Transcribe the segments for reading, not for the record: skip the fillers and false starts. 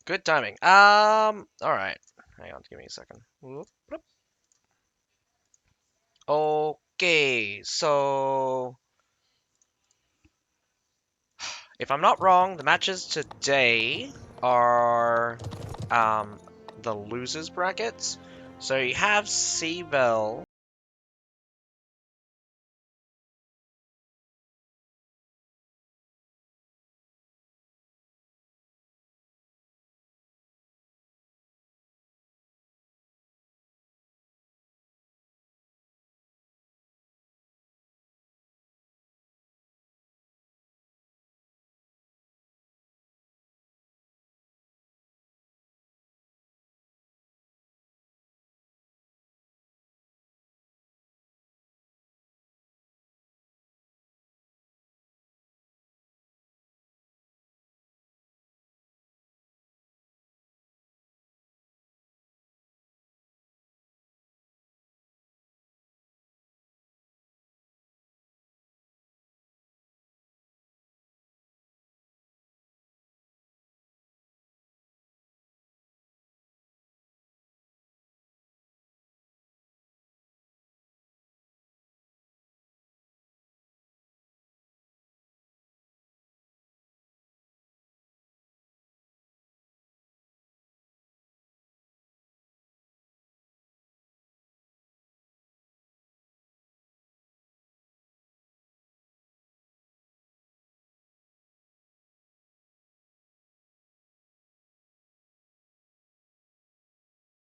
Good timing. Alright. Hang on, give me a second. Whoop, whoop. Okay, so if I'm not wrong, the matches today are the losers brackets. So you have CBEL.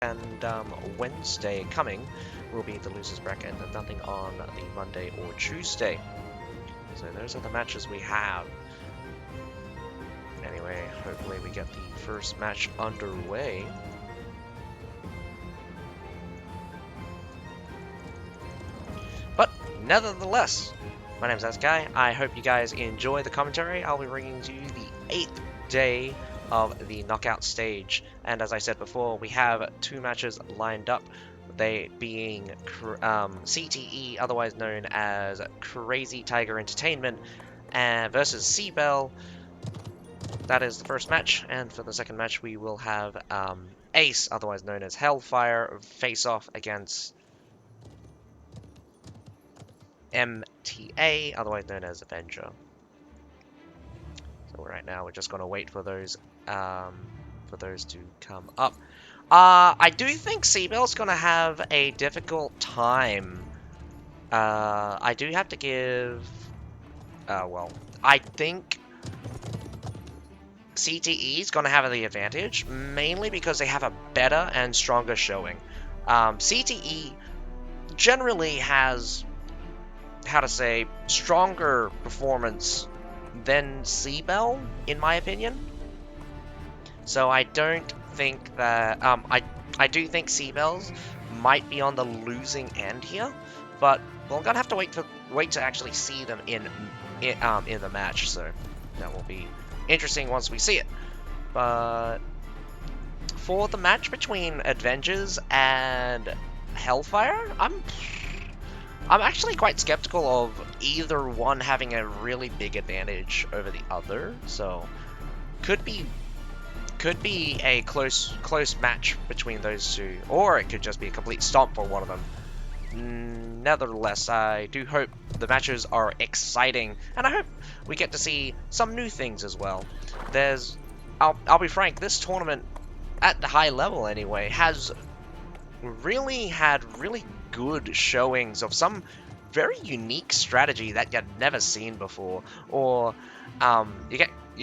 And Wednesday coming will be the losers bracket, and nothing on the Monday or Tuesday. So those are the matches we have. Anyway, hopefully we get the first match underway. But nevertheless, my name is Askai. I hope you guys enjoy the commentary. I'll be bringing to you the 8th day of the knockout stage, and as I said before, we have two matches lined up, they being CTE, otherwise known as CrazyTigerEntertainment, versus CBEL. That is the first match, and for the second match we will have Ace, otherwise known as Hellfire, face off against MTA, otherwise known as Avenger. So right now we're just gonna wait for those to come up. I do think CBEL's gonna have a difficult time. I do have to give. Well, I think CTE is gonna have the advantage, mainly because they have a better and stronger showing. CTE generally has, how to say, stronger performance than CBEL, in my opinion. So I don't think that I do think CBEL's might be on the losing end here, but we're gonna have to wait to actually see them in the match. So that will be interesting once we see it. But for the match between Avengers and Hellfire, I'm actually quite skeptical of either one having a really big advantage over the other. So could be a close match between those two, or it could just be a complete stomp for one of them. Nevertheless, I do hope the matches are exciting, and I hope we get to see some new things as well. I'll be frank, this tournament, at the high level anyway, has really had really good showings of some very unique strategy that you've never seen before, or you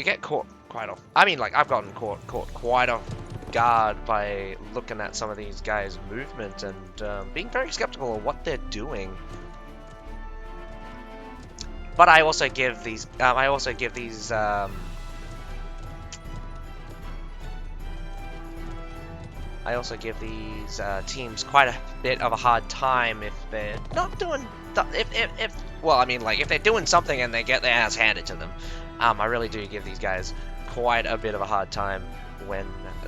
get caught quite off. I mean, like, I've gotten caught quite off guard by looking at some of these guys' movement and being very skeptical of what they're doing. But I also give these teams quite a bit of a hard time if they're not doing well, I mean, like, if they're doing something and they get their ass handed to them. I really do give these guys quite a bit of a hard time when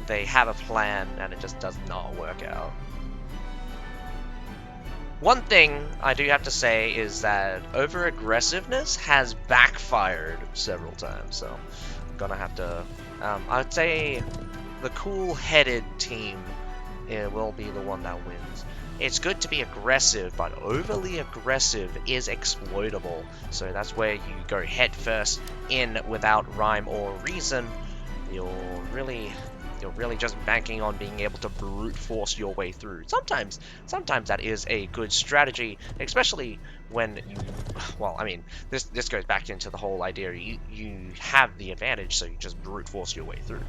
they have a plan and it just does not work out. One thing I do have to say is that over-aggressiveness has backfired several times, so I'm gonna have to, I'd say the cool-headed team will be the one that wins. It's good to be aggressive, but overly aggressive is exploitable. So that's where you go head first in without rhyme or reason. You're really just banking on being able to brute force your way through. Sometimes that is a good strategy, especially when you, well, I mean, this goes back into the whole idea you have the advantage, so you just brute force your way through,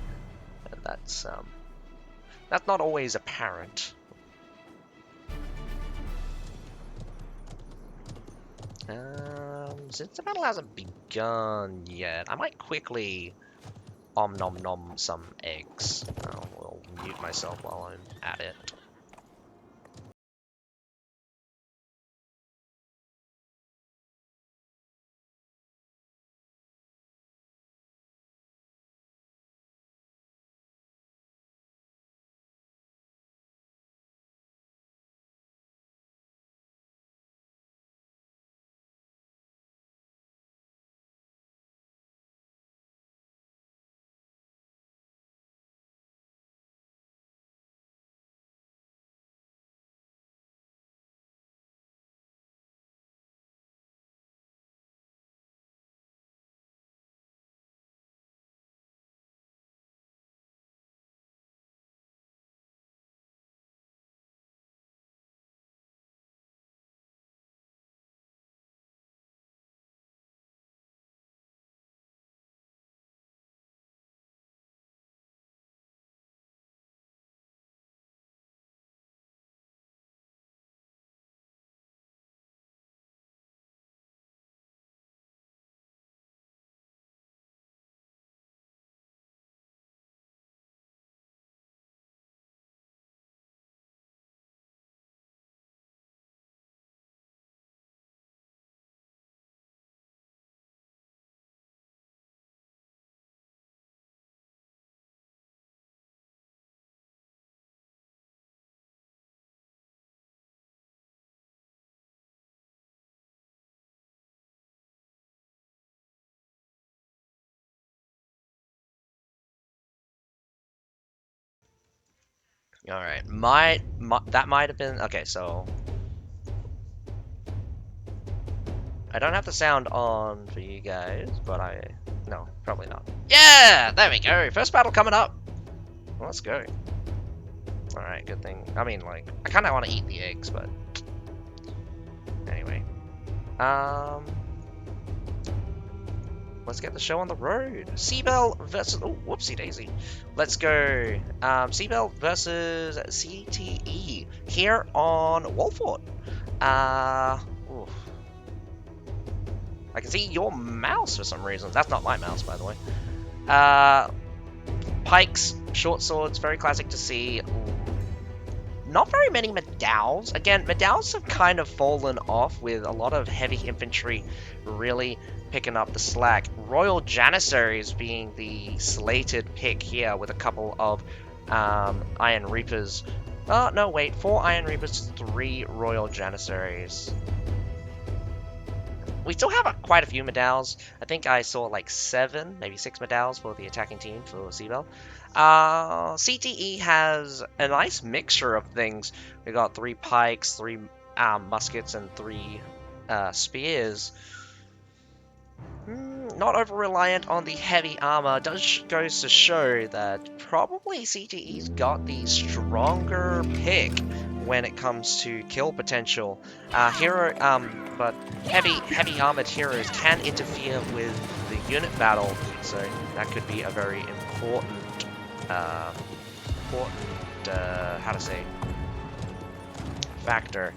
and that's not always apparent. Since the battle hasn't begun yet, I might quickly om nom nom some eggs. I'll mute myself while I'm at it. All right, that might have been okay. So I don't have the sound on for you guys, but no, probably not. Yeah, there we go. First battle coming up. Well, let's go. All right, good thing. I mean, like, I kind of want to eat the eggs, but anyway. Let's get the show on the road. CBEL versus... Oh, whoopsie daisy. Let's go. CBEL versus CTE here on Wolford. Oof. I can see your mouse for some reason. That's not my mouse, by the way. Pikes, short swords, very classic to see. Not very many medals. Again, medals have kind of fallen off with a lot of heavy infantry really picking up the slack. Royal Janissaries being the slated pick here with a couple of Iron Reapers. Oh, no, wait. 4 Iron Reapers, 3 Royal Janissaries. We still have quite a few medals. I think I saw like 7, maybe 6 medals for the attacking team for CBEL. CTE has a nice mixture of things. We got 3 pikes, 3 muskets, and 3 spears. Not over-reliant on the heavy armor. Goes to show that probably CTE's got the stronger pick when it comes to kill potential. But heavy armored heroes can interfere with the unit battle, so that could be a very important factor.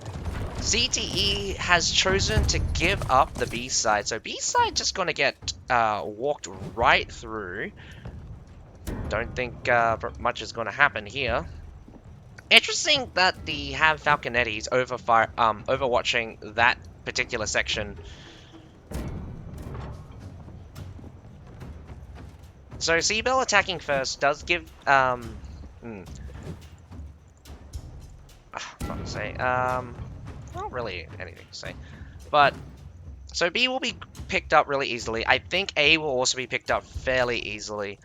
CTE has chosen to give up the B side, so B side just gonna get walked right through. Don't think much is gonna happen here. Interesting that the have Falconettis overwatching that particular section. So CBEL attacking first does give not to say not really anything to say, but so B will be picked up really easily. I think A will also be picked up fairly easily.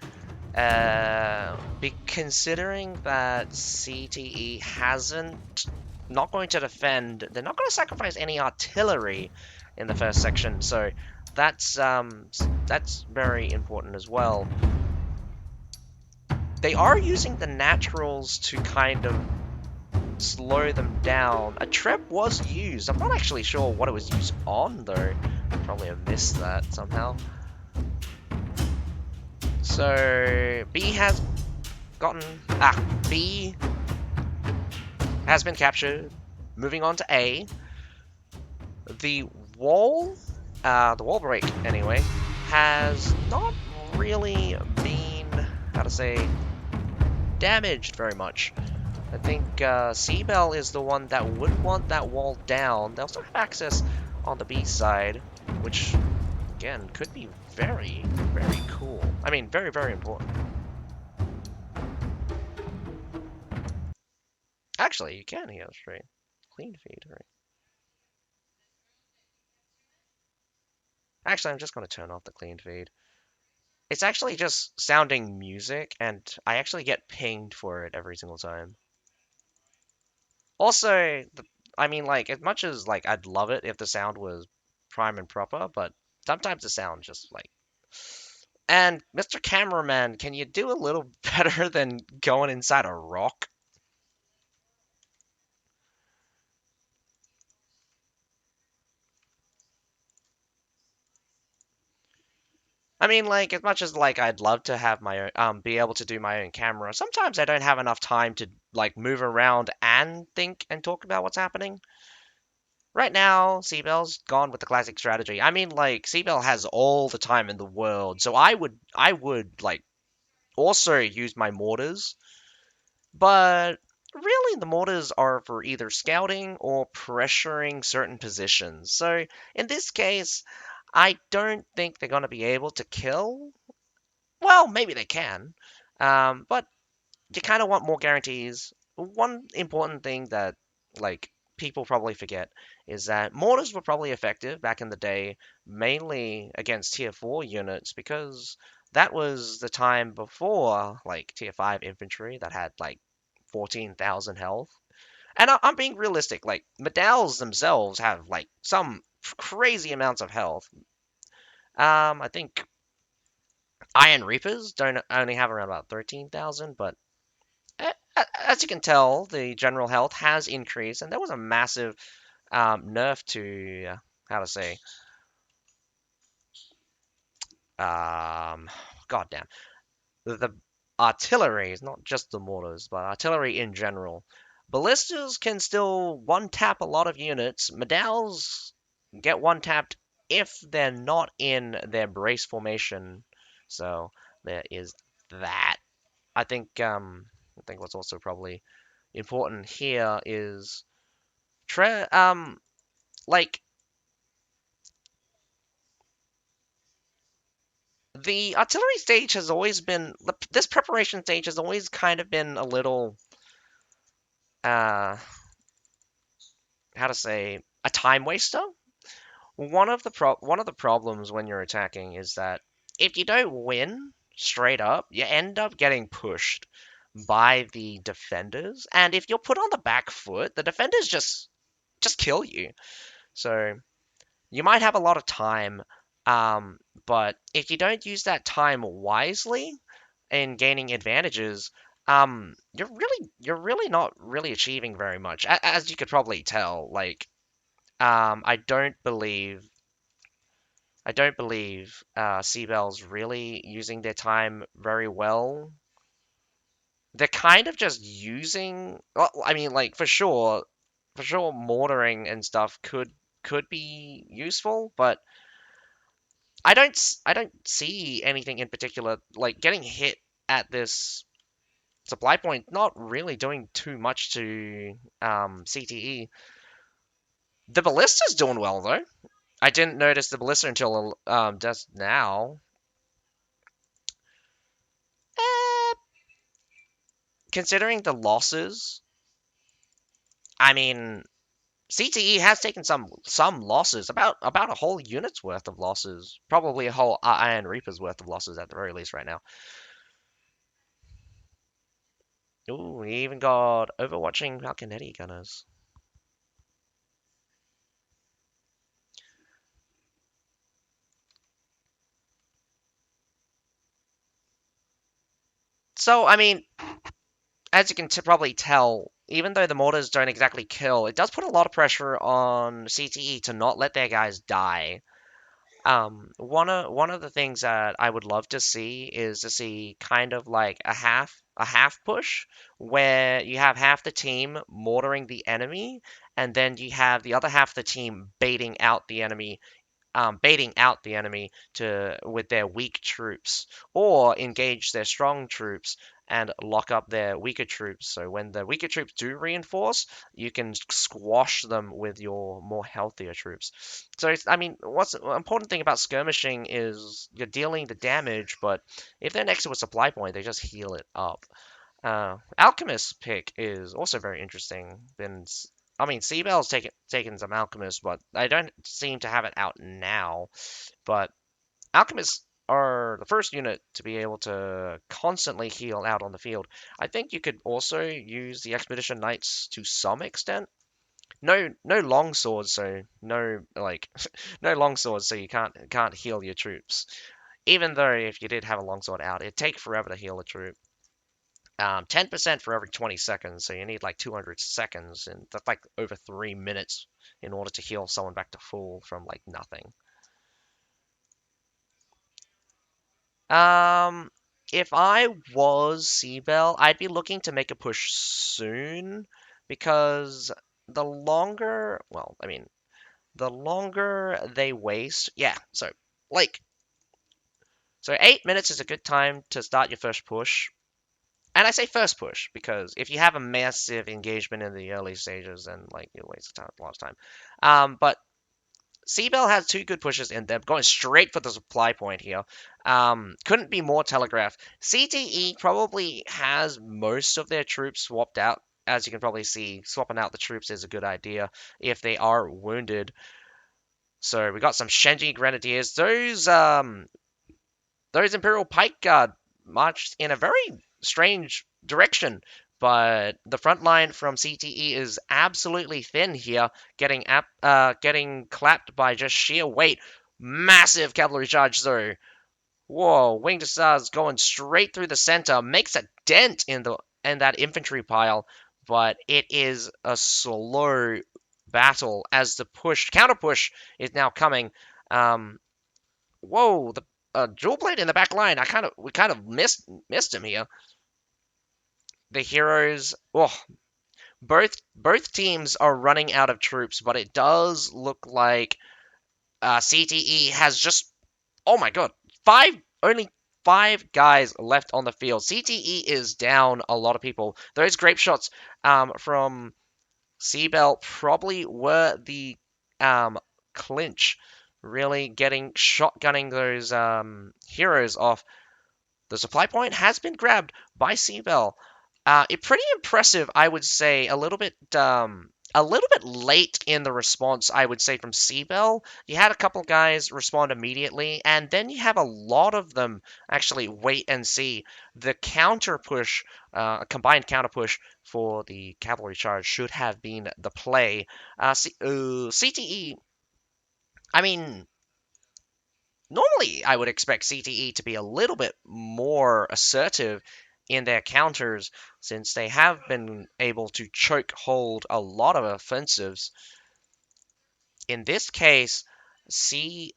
Considering that CTE hasn't not going to defend, they're not going to sacrifice any artillery in the first section, so that's very important as well. They are using the naturals to kind of slow them down. A trap was used. I'm not actually sure what it was used on though. Probably have missed that somehow. So B has gotten B has been captured. Moving on to A. The wall, the wall break anyway, has not really been, how to say, damaged very much. I think CBEL is the one that would want that wall down. They also have access on the B side, which, again, could be very, very cool. I mean, very, very important. Actually, you can hear straight. Clean feed, right? Actually, I'm just going to turn off the clean feed. It's actually just sounding music, and I actually get pinged for it every single time. Also, I mean, like, as much as, like, I'd love it if the sound was prime and proper, but sometimes the sound just, like... And, Mr. Cameraman, can you do a little better than going inside a rock? I mean, like, as much as, like, I'd love to have my own, be able to do my own camera, sometimes I don't have enough time to, like, move around and think and talk about what's happening. Right now, CBEL's gone with the classic strategy. I mean, like, CBEL has all the time in the world, so I would, like, also use my mortars, but really the mortars are for either scouting or pressuring certain positions. So, in this case, I don't think they're going to be able to kill. Well, maybe they can, but you kind of want more guarantees. One important thing that like people probably forget is that mortars were probably effective back in the day, mainly against tier 4 units because that was the time before like tier 5 infantry that had like 14,000 health. And I'm being realistic, like medals themselves have like some crazy amounts of health. I think Iron Reapers don't only have around about 13,000, but as you can tell, the general health has increased, and there was a massive nerf to how to say, um, goddamn, the artillery is not just the mortars, but artillery in general. Ballistas can still one tap a lot of units. Medals get one tapped if they're not in their brace formation. So there is that. I think what's also probably important here is tre like the artillery stage has always been this preparation stage has always kind of been a little uh how to say, a time waster. One of the problems when you're attacking is that if you don't win straight up, you end up getting pushed by the defenders, and if you're put on the back foot, the defenders just kill you. So you might have a lot of time, um, but if you don't use that time wisely in gaining advantages, you're really not really achieving very much, as you could probably tell. Like, um, I don't believe I don't believe CBEL's really using their time very well. They're kind of just using. Well, I mean, like for sure, mortaring and stuff could be useful, but I don't see anything in particular like getting hit at this supply point. Not really doing too much to CTE. The ballista's doing well though. I didn't notice the ballista until just now. Eh, considering the losses, I mean, CTE has taken some losses, about a whole unit's worth of losses, probably a whole Iron Reaper's worth of losses at the very least right now. Ooh, we even got overwatching Falconetti gunners. So, I mean, as you can probably tell, even though the mortars don't exactly kill, it does put a lot of pressure on CTE to not let their guys die. One of the things that I would love to see is to see kind of like a half push where you have half the team mortaring the enemy, and then you have the other half of the team baiting out the enemy to with their weak troops, or engage their strong troops and lock up their weaker troops. So when the weaker troops do reinforce, you can squash them with your more healthier troops. So I mean, what's the important thing about skirmishing is you're dealing the damage, but if they're next to a supply point, they just heal it up. Alchemist pick is also very interesting. I mean, CBEL's taken some Alchemist, but I don't seem to have it out now. But Alchemists are the first unit to be able to constantly heal out on the field. I think you could also use the Expedition Knights to some extent. No long swords, so no like no long swords, so you can't heal your troops. Even though if you did have a longsword out, it'd take forever to heal a troop. 10% for every 20 seconds, so you need like 200 seconds, and that's like over 3 minutes in order to heal someone back to full from like nothing. Um, if I was CBEL, I'd be looking to make a push soon because the longer they waste, yeah. Like, so 8 minutes is a good time to start your first push. And I say first push because if you have a massive engagement in the early stages, then like you waste a lot of time. But CBEL has two good pushes in them, going straight for the supply point here. Couldn't be more telegraphed. CTE probably has most of their troops swapped out. As you can probably see, swapping out the troops is a good idea if they are wounded. So we got some Shenji Grenadiers. Those Imperial Pike Guard marched in a very strange direction, but the front line from CTE is absolutely thin here, getting clapped by just sheer weight. Massive cavalry charge though. Whoa, Winged Stars going straight through the center, makes a dent in that infantry pile, but it is a slow battle as the counter push is now coming. Um, Whoa, the Jewel Blade in the back line. We kind of missed him here. The heroes. Oh, both teams are running out of troops, but it does look like CTE has just. Oh my god, only 5 guys left on the field. CTE is down a lot of people. Those grape shots from CBEL probably were the clinch, really getting shotgunning those heroes off. The supply point has been grabbed by CBEL. It pretty impressive, I would say. A little bit late in the response, I would say, from CBEL. You had a couple guys respond immediately, and then you have a lot of them actually wait and see. The counter push, a combined counter push for the cavalry charge should have been the play. CTE, I mean, normally I would expect CTE to be a little bit more assertive in their counters since they have been able to choke hold a lot of offensives. In this case, CBEL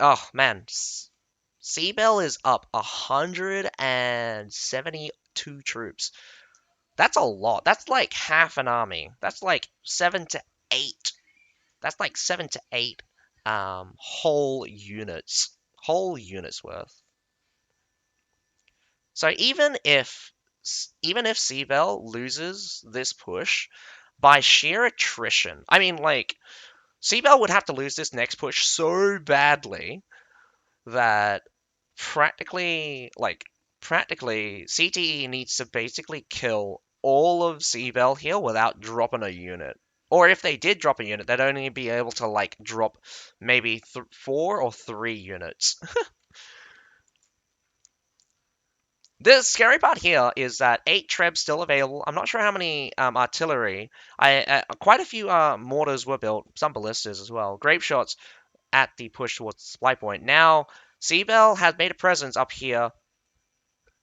is up 172 troops. That's a lot. That's like half an army. That's like 7 to 8. That's like 7 to 8 whole units worth. So even if CBEL loses this push by sheer attrition, I mean like CBEL would have to lose this next push so badly that practically CTE needs to basically kill all of CBEL here without dropping a unit. Or if they did drop a unit, they'd only be able to like drop maybe 4 or 3 units. The scary part here is that 8 trebs still available. I'm not sure how many artillery. Quite a few mortars were built, some ballistas as well. Grape shots at the push towards the supply point. Now, CBEL has made a presence up here.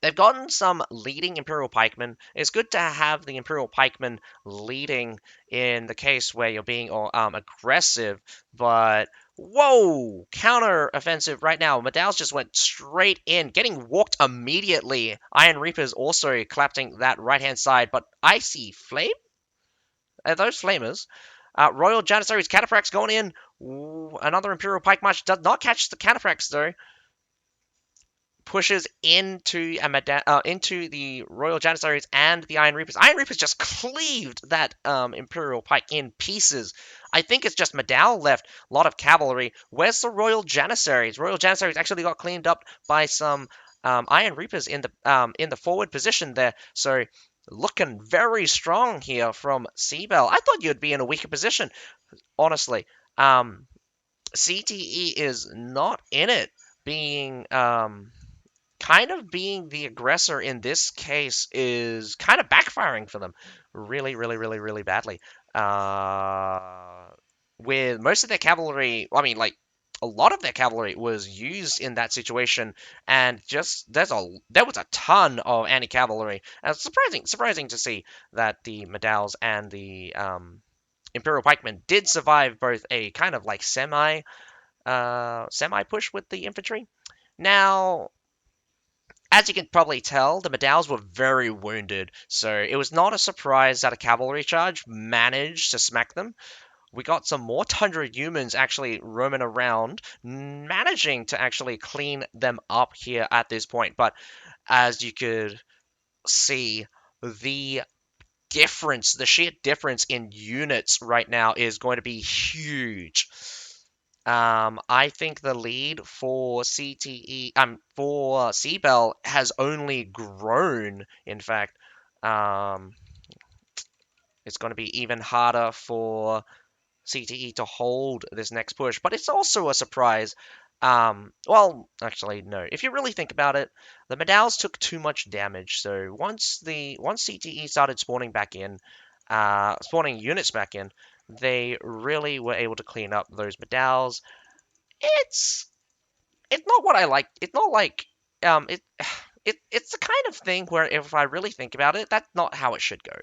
They've gotten some leading Imperial pikemen. It's good to have the Imperial pikemen leading in the case where you're being aggressive, but whoa! Counter offensive right now. Medal's just went straight in, getting walked immediately. Iron Reapers also collapsing that right hand side, but Icy Flame? Are those flamers? Royal Janissaries Cataphracts going in. Ooh, another Imperial Pike March does not catch the Cataphracts though. Pushes into the Royal Janissaries and the Iron Reapers. Iron Reapers just cleaved that Imperial Pike in pieces. I think it's just Medal left. A lot of cavalry. Where's the Royal Janissaries? Royal Janissaries actually got cleaned up by some Iron Reapers in the forward position there. So looking very strong here from CBEL. I thought you'd be in a weaker position, honestly. CTE is not in it, being kind of being the aggressor in this case is kind of backfiring for them really, really, really, really badly. With most of their cavalry, I mean, like a lot of their cavalry was used in that situation, and just there was a ton of anti-cavalry. And it's surprising to see that the Medals and the Imperial Pikemen did survive both a kind of like semi push with the infantry. Now, as you can probably tell, the Medals were very wounded, so it was not a surprise that a cavalry charge managed to smack them. We got some more Tundra humans actually roaming around, managing to actually clean them up here at this point. But as you could see, the the sheer difference in units right now is going to be huge. I think the lead for for CBEL has only grown. In fact, um, it's going to be even harder for CTE to hold this next push. But it's also a surprise. Well, actually, no. If you really think about it, the Medals took too much damage. So once CTE started spawning back in, spawning units back in, they really were able to clean up those Medals. It's it's not what I like. It's not like it. It's the kind of thing where if I really think about it, that's not how it should go.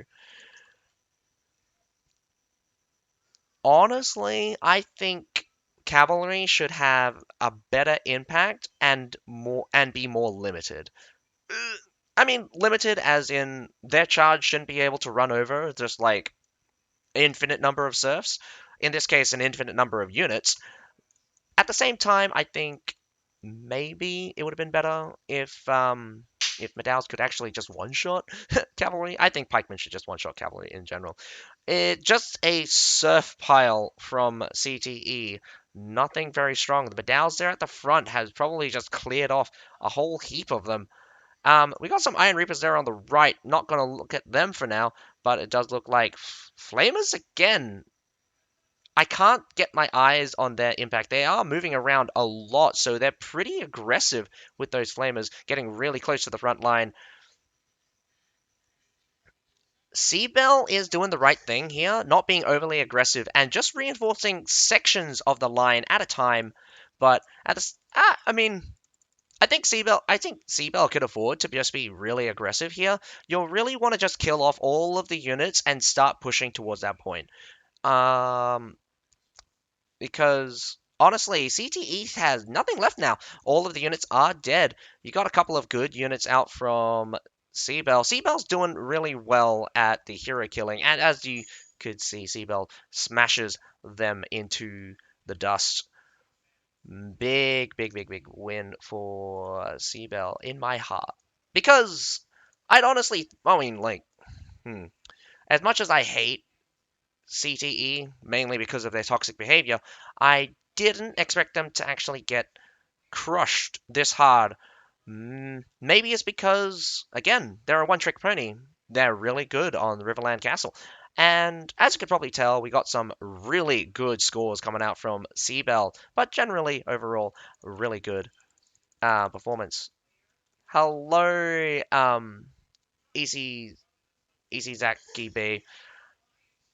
Honestly, I think cavalry should have a better impact and be more limited. I mean, limited as in their charge shouldn't be able to run over just like infinite number of serfs. In this case, an infinite number of units. At the same time, I think maybe it would have been better if Medals could actually just one-shot cavalry. I think pikemen should just one-shot cavalry in general. Just a surf pile from CTE. Nothing very strong. The Medals there at the front has probably just cleared off a whole heap of them. We got some Iron Reapers there on the right. Not going to look at them for now, but it does look like Flamers again. I can't get my eyes on their impact. They are moving around a lot, so they're pretty aggressive with those flamers, getting really close to the front line. CBEL is doing the right thing here, not being overly aggressive and just reinforcing sections of the line at a time. But at the, I mean, I think CBEL could afford to just be really aggressive here. You'll really want to just kill off all of the units and start pushing towards that point. Um, because honestly, CTE has nothing left now. All of the units are dead. You got a couple of good units out from CBEL. CBEL's doing really well at the hero killing, and as you could see, CBEL smashes them into the dust. Big, big, big, big win for CBEL in my heart. Because I mean, like, as much as I hate CTE, mainly because of their toxic behavior, I didn't expect them to actually get crushed this hard. Maybe it's because, again, they're a one-trick pony. They're really good on the Riverland Castle. And as you could probably tell, we got some really good scores coming out from CBEL, but generally, overall, really good performance. Hello, Easy Easy Zaki B.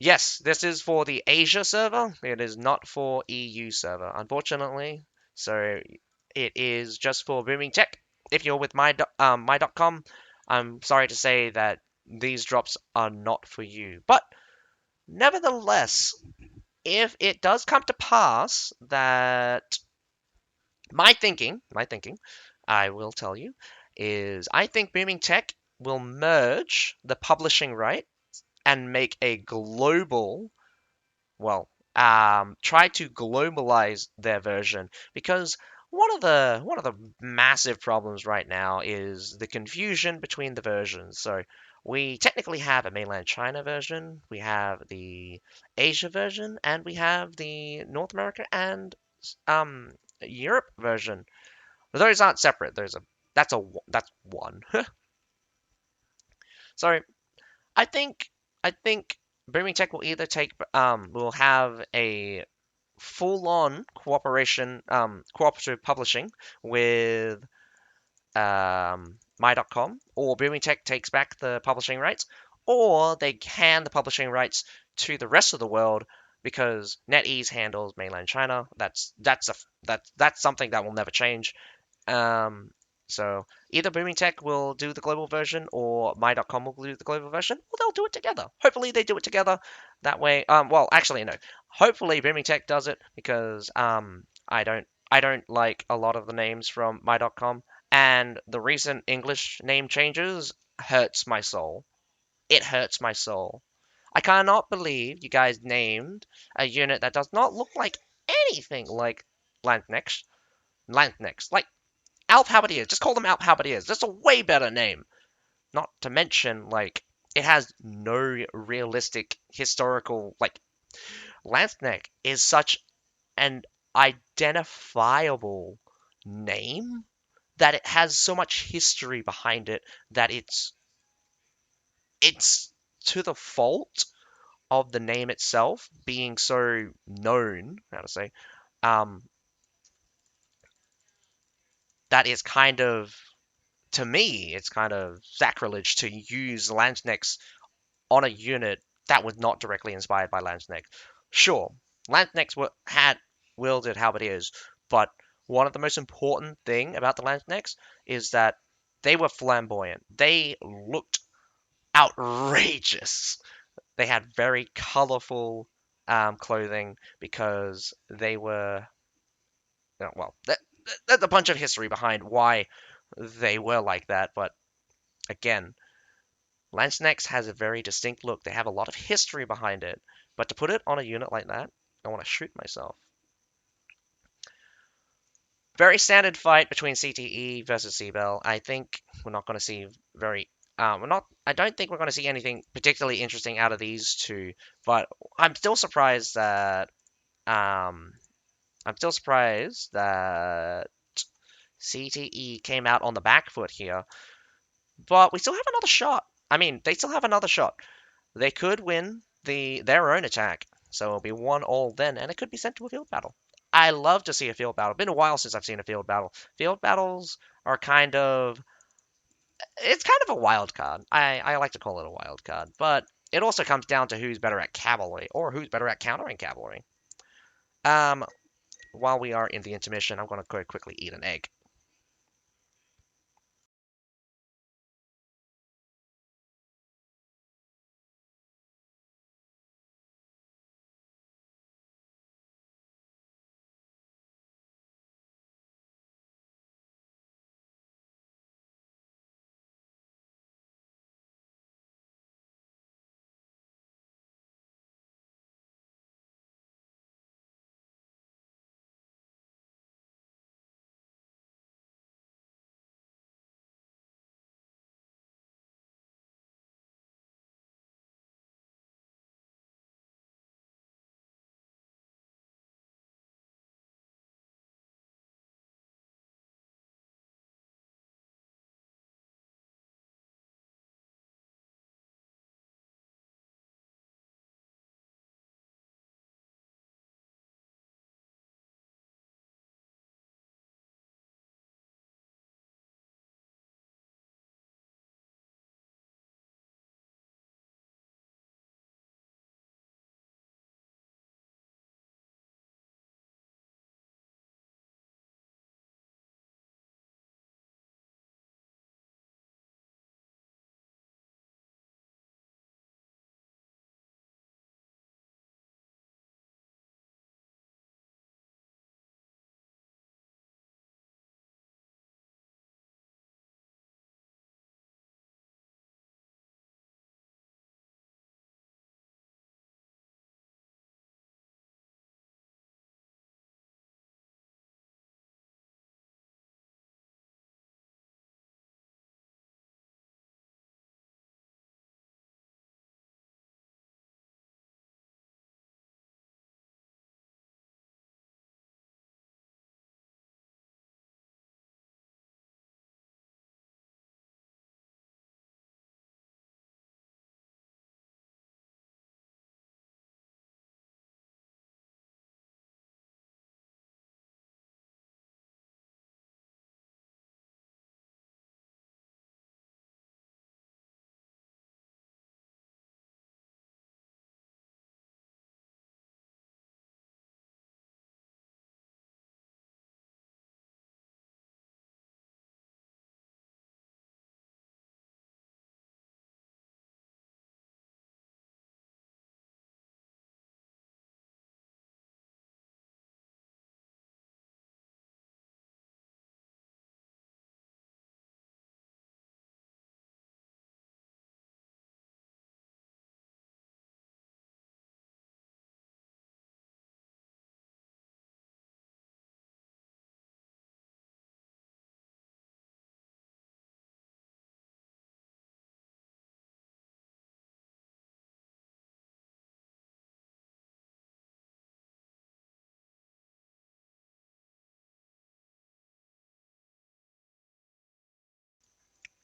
Yes, this is for the Asia server. It is not for EU server, unfortunately. So it is just for Booming Tech. If you're with my.com, I'm sorry to say that these drops are not for you. But nevertheless, if it does come to pass that my thinking, I will tell you, is I think Booming Tech will merge the publishing right and make a global, well, try to globalize their version because one of the massive problems right now is the confusion between the versions. So we technically have a mainland China version, we have the Asia version, and we have the North America and um Europe version. Those aren't separate. That's one. So I think I think Booming Tech will either take will have a full-on cooperative publishing with my.com, or Booming Tech takes back the publishing rights, or they hand the publishing rights to the rest of the world because NetEase handles mainland China. That's something that will never change. Um, so either Booming Tech will do the global version or my.com will do the global version, or they'll do it together. Hopefully they do it together. That way, well, actually no. Hopefully Booming Tech does it because I don't like a lot of the names from my.com, and the recent English name changes hurts my soul. It hurts my soul. I cannot believe you guys named a unit that does not look like anything like Landnext. Landnext. Like Alp Halberdiers. Just call them Alp Halberdiers. That's a way better name. Not to mention, like, it has no realistic historical, like, Lanthneck is such an identifiable name that it has so much history behind it that it's to the fault of the name itself being so known, how to say, um, that is kind of, to me, it's kind of sacrilege to use Lanznex on a unit that was not directly inspired by Lanznex. Sure, Lanznex had wielded halberdiers, but one of the most important thing about the Lanznex is that they were flamboyant. They looked outrageous. They had very colorful clothing because they were, well, there's a bunch of history behind why they were like that, but again, Lansnex has a very distinct look. They have a lot of history behind it, but to put it on a unit like that, I want to shoot myself. Very standard fight between CTE versus CBEL. I think we're not going to see very. We're not. I don't think we're going to see anything particularly interesting out of these two. But I'm still surprised that. Um, I'm still surprised that CTE came out on the back foot here. But we still have another shot. I mean, they still have another shot. They could win their own attack, so it'll be 1-1 then, and it could be sent to a field battle. I love to see a field battle. Been a while since I've seen a field battle. Field battles are kind of it's kind of a wild card. I like to call it a wild card, but it also comes down to who's better at cavalry or who's better at countering cavalry. Um, while we are in the intermission, I'm gonna go quickly eat an egg.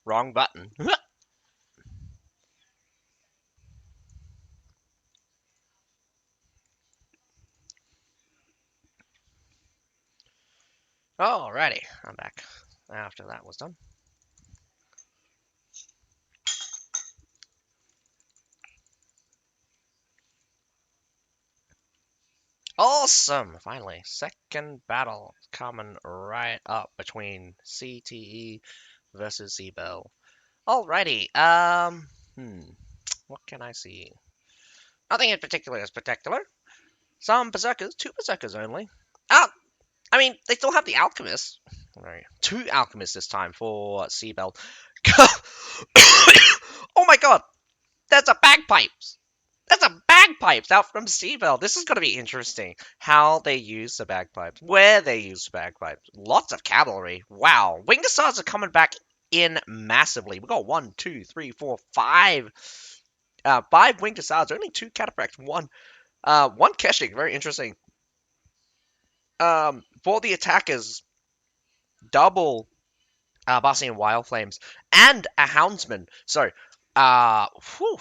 Wrong button. Alrighty, I'm back. After that was done. Awesome! Finally, second battle coming right up between CTE versus CBEL. Alrighty, what can I see? Nothing in particular is spectacular. Some berserkers, two berserkers only. Ah, I mean, they still have the alchemist. Right, two alchemists this time for CBEL. Oh my god, that's a bagpipes! That's a bagpipes out from CBEL. This is going to be interesting. How they use the bagpipes, where they use the bagpipes. Lots of cavalry. Wow, winged assaults are coming back in massively. We got one, two, three, four, five. Five winged assaults. Only two cataphracts. One Keshik. Very interesting. For the attackers, double Bossy and Wild Flames, and a Houndsman. So, whew.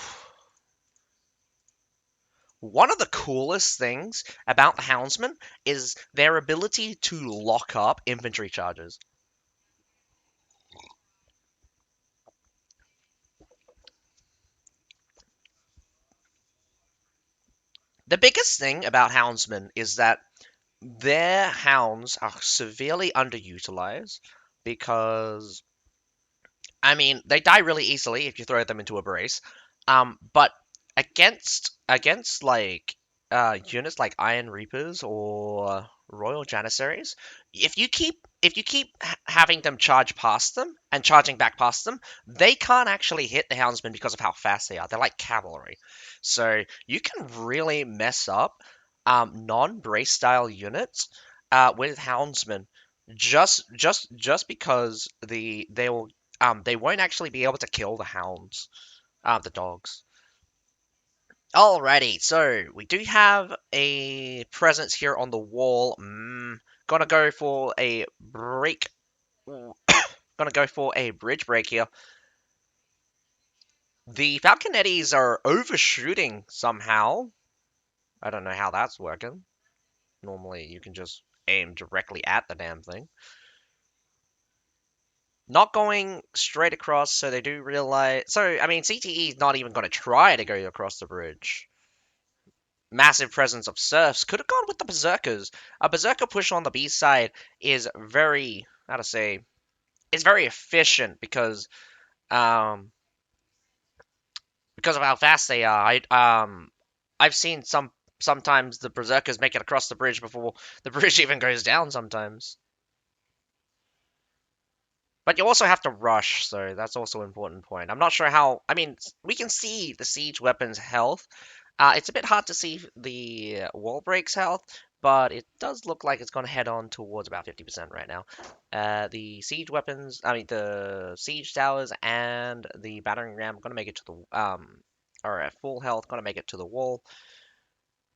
One of the coolest things about the Houndsman is their ability to lock up infantry charges. The biggest thing about Houndsmen is that their hounds are severely underutilized because I mean, they die really easily if you throw them into a brace. But against like units like Iron Reapers or Royal Janissaries, if you keep having them charge past them and charging back past them, they can't actually hit the Houndsmen because of how fast they are. They're like cavalry, so you can really mess up non-brace style units with Houndsmen just because they won't actually be able to kill the hounds, the dogs. Alrighty, so we do have a presence here on the wall. Gonna go for a break. Gonna go for a bridge break here. The Falconettis are overshooting somehow. I don't know how that's working. Normally, you can just aim directly at the damn thing. Not going straight across, so they do realize. So, I mean, CTE is not even going to try to go across the bridge. Massive presence of serfs. Could have gone with the berserkers. A berserker push on the B side is very, how to say, is very efficient um because of how fast they are. I've seen sometimes the berserkers make it across the bridge before the bridge even goes down sometimes. But you also have to rush, so that's also an important point. I'm not sure how. I mean, we can see the siege weapon's health. It's a bit hard to see the wall breaks health, but it does look like it's going to head on towards about 50% right now. The siege weapons, I mean, the siege towers and the battering ram are going to make it to the or at full health, going to make it to the wall.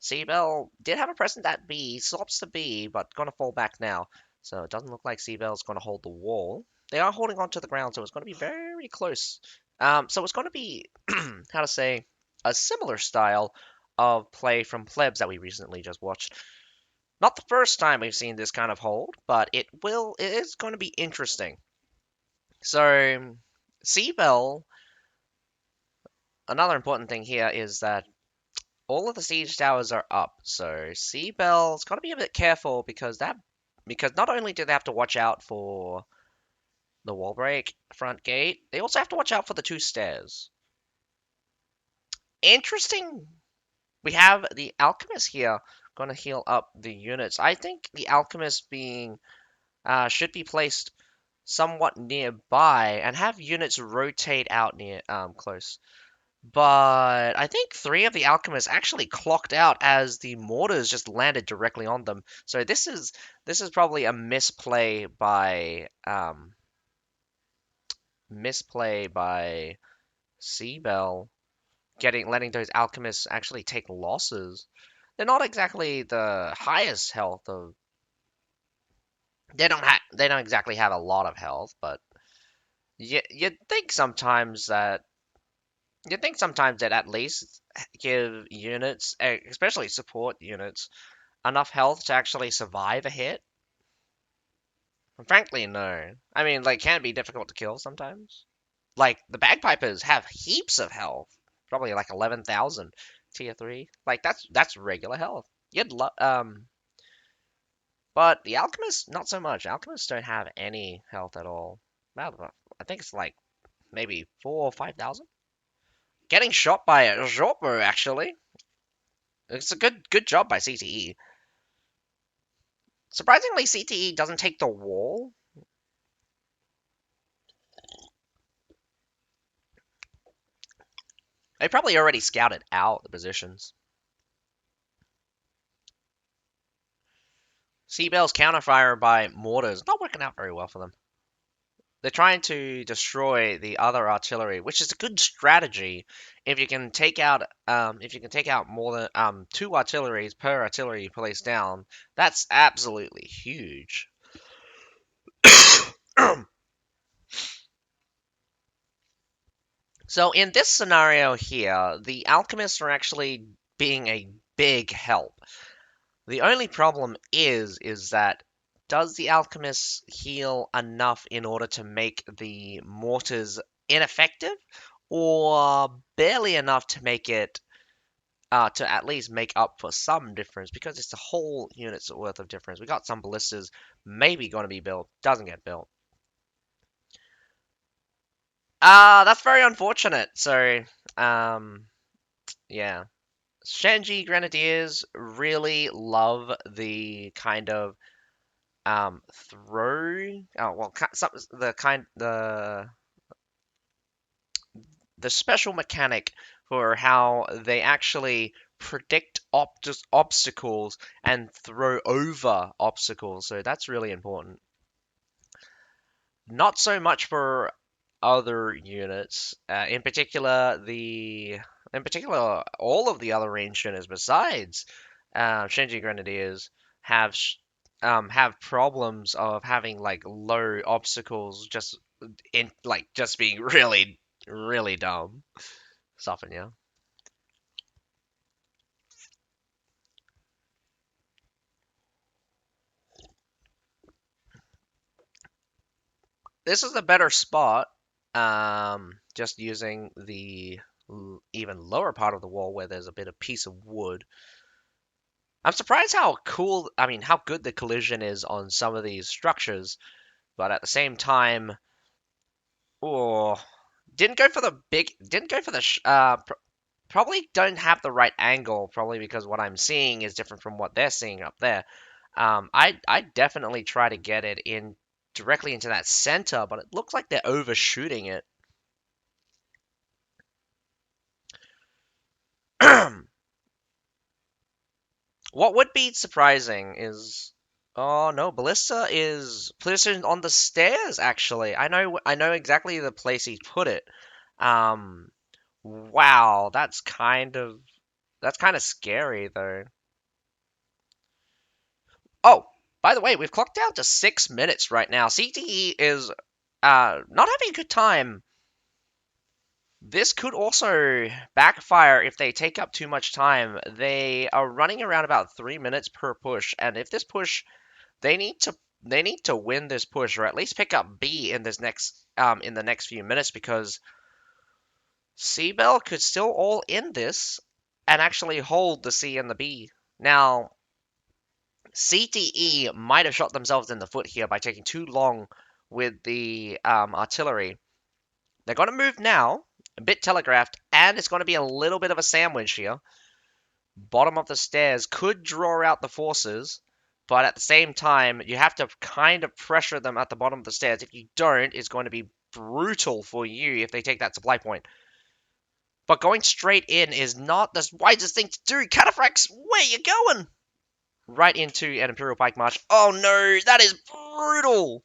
CBEL did have a present at B, stops to B, but going to fall back now. So it doesn't look like CBEL is going to hold the wall. They are holding on to the ground, so it's going to be very close. So it's going to be, how to say, a similar style of play from Plebs that we recently just watched. Not the first time we've seen this kind of hold, but it is going to be interesting. So, CBEL, another important thing here is that all of the siege towers are up, so CBEL's got to be a bit careful because not only do they have to watch out for the wall break front gate, they also have to watch out for the two stairs. Interesting. We have the alchemist here going to heal up the units. I think the alchemist being should be placed somewhat nearby and have units rotate out near close. But I think three of the alchemists actually clocked out as the mortars just landed directly on them. So this is probably a misplay by CBEL letting those alchemists actually take losses. They're not exactly the highest health of. They don't exactly have a lot of health, but you'd think sometimes that at least give units, especially support units, enough health to actually survive a hit. And frankly, no. I mean, like, can it be difficult to kill sometimes? Like the bagpipers have heaps of health, probably like 11,000 tier three. Like that's regular health. But the alchemists not so much. Alchemists don't have any health at all. Well, I think it's like maybe 4 or 5,000. Getting shot by a Jorpo actually. It's a good job by CTE. Surprisingly, CTE doesn't take the wall. They probably already scouted out the positions. CBEL's counterfire by mortars not working out very well for them. They're trying to destroy the other artillery, which is a good strategy if you can take out more than two artilleries per artillery placed down. That's absolutely huge. So in this scenario here, the alchemists are actually being a big help. The only problem is that does the alchemist heal enough in order to make the mortars ineffective, or barely enough to make it to at least make up for some difference? Because it's a whole unit's worth of difference. We got some ballistas maybe going to be built, doesn't get built. That's very unfortunate. So, yeah. Shenji Grenadiers really love the kind of throw. Oh well, the special mechanic for how they actually predict obstacles and throw over obstacles. So that's really important. Not so much for other units. In particular, all of the other range units besides Shenji Grenadiers have have problems of having like low obstacles, just being really really dumb. Soften, yeah. This is a better spot. Just using the even lower part of the wall where there's a bit of piece of wood. I'm surprised how cool, I mean, how good the collision is on some of these structures, but at the same time, oh, didn't go for the, probably don't have the right angle, probably because what I'm seeing is different from what they're seeing up there. I definitely try to get it in directly into that center, but it looks like they're overshooting it. What would be surprising is, oh no, Ballista is positioned on the stairs. Actually, I know exactly the place he put it. Um, wow, that's kind of scary though. Oh, by the way, we've clocked down to 6 minutes right now. CTE is not having a good time. This could also backfire if they take up too much time. They are running around about 3 minutes per push, and if this push, they need to win this push or at least pick up B in the next few minutes because CBEL could still all in this and actually hold the C and the B. Now, CTE might have shot themselves in the foot here by taking too long with the artillery. They're going to move now, a bit telegraphed, and it's going to be a little bit of a sandwich here. Bottom of the stairs could draw out the forces, but at the same time, you have to kind of pressure them at the bottom of the stairs. If you don't, it's going to be brutal for you if they take that supply point. But going straight in is not the wisest thing to do. Cataphracts, where you going? Right into an Imperial Pike March. Oh no, that is brutal!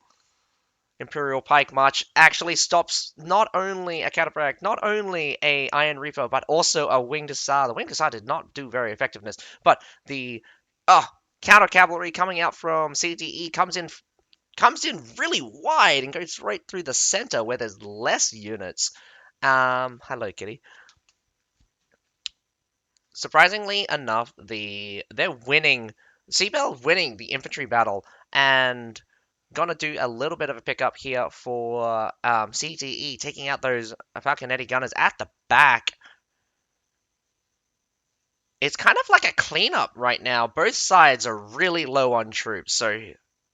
Imperial Pike March actually stops not only a Cataphract, not only a Iron Reaper, but also a Winged Hussar. The Winged Hussar did not do very effectiveness, but the counter cavalry coming out from CTE comes in really wide and goes right through the center where there's less units. Hello, kitty. Surprisingly enough, they're winning. CBEL winning the infantry battle and gonna do a little bit of a pickup here for CTE, taking out those Falconetti gunners at the back. It's kind of like a cleanup right now. Both sides are really low on troops, so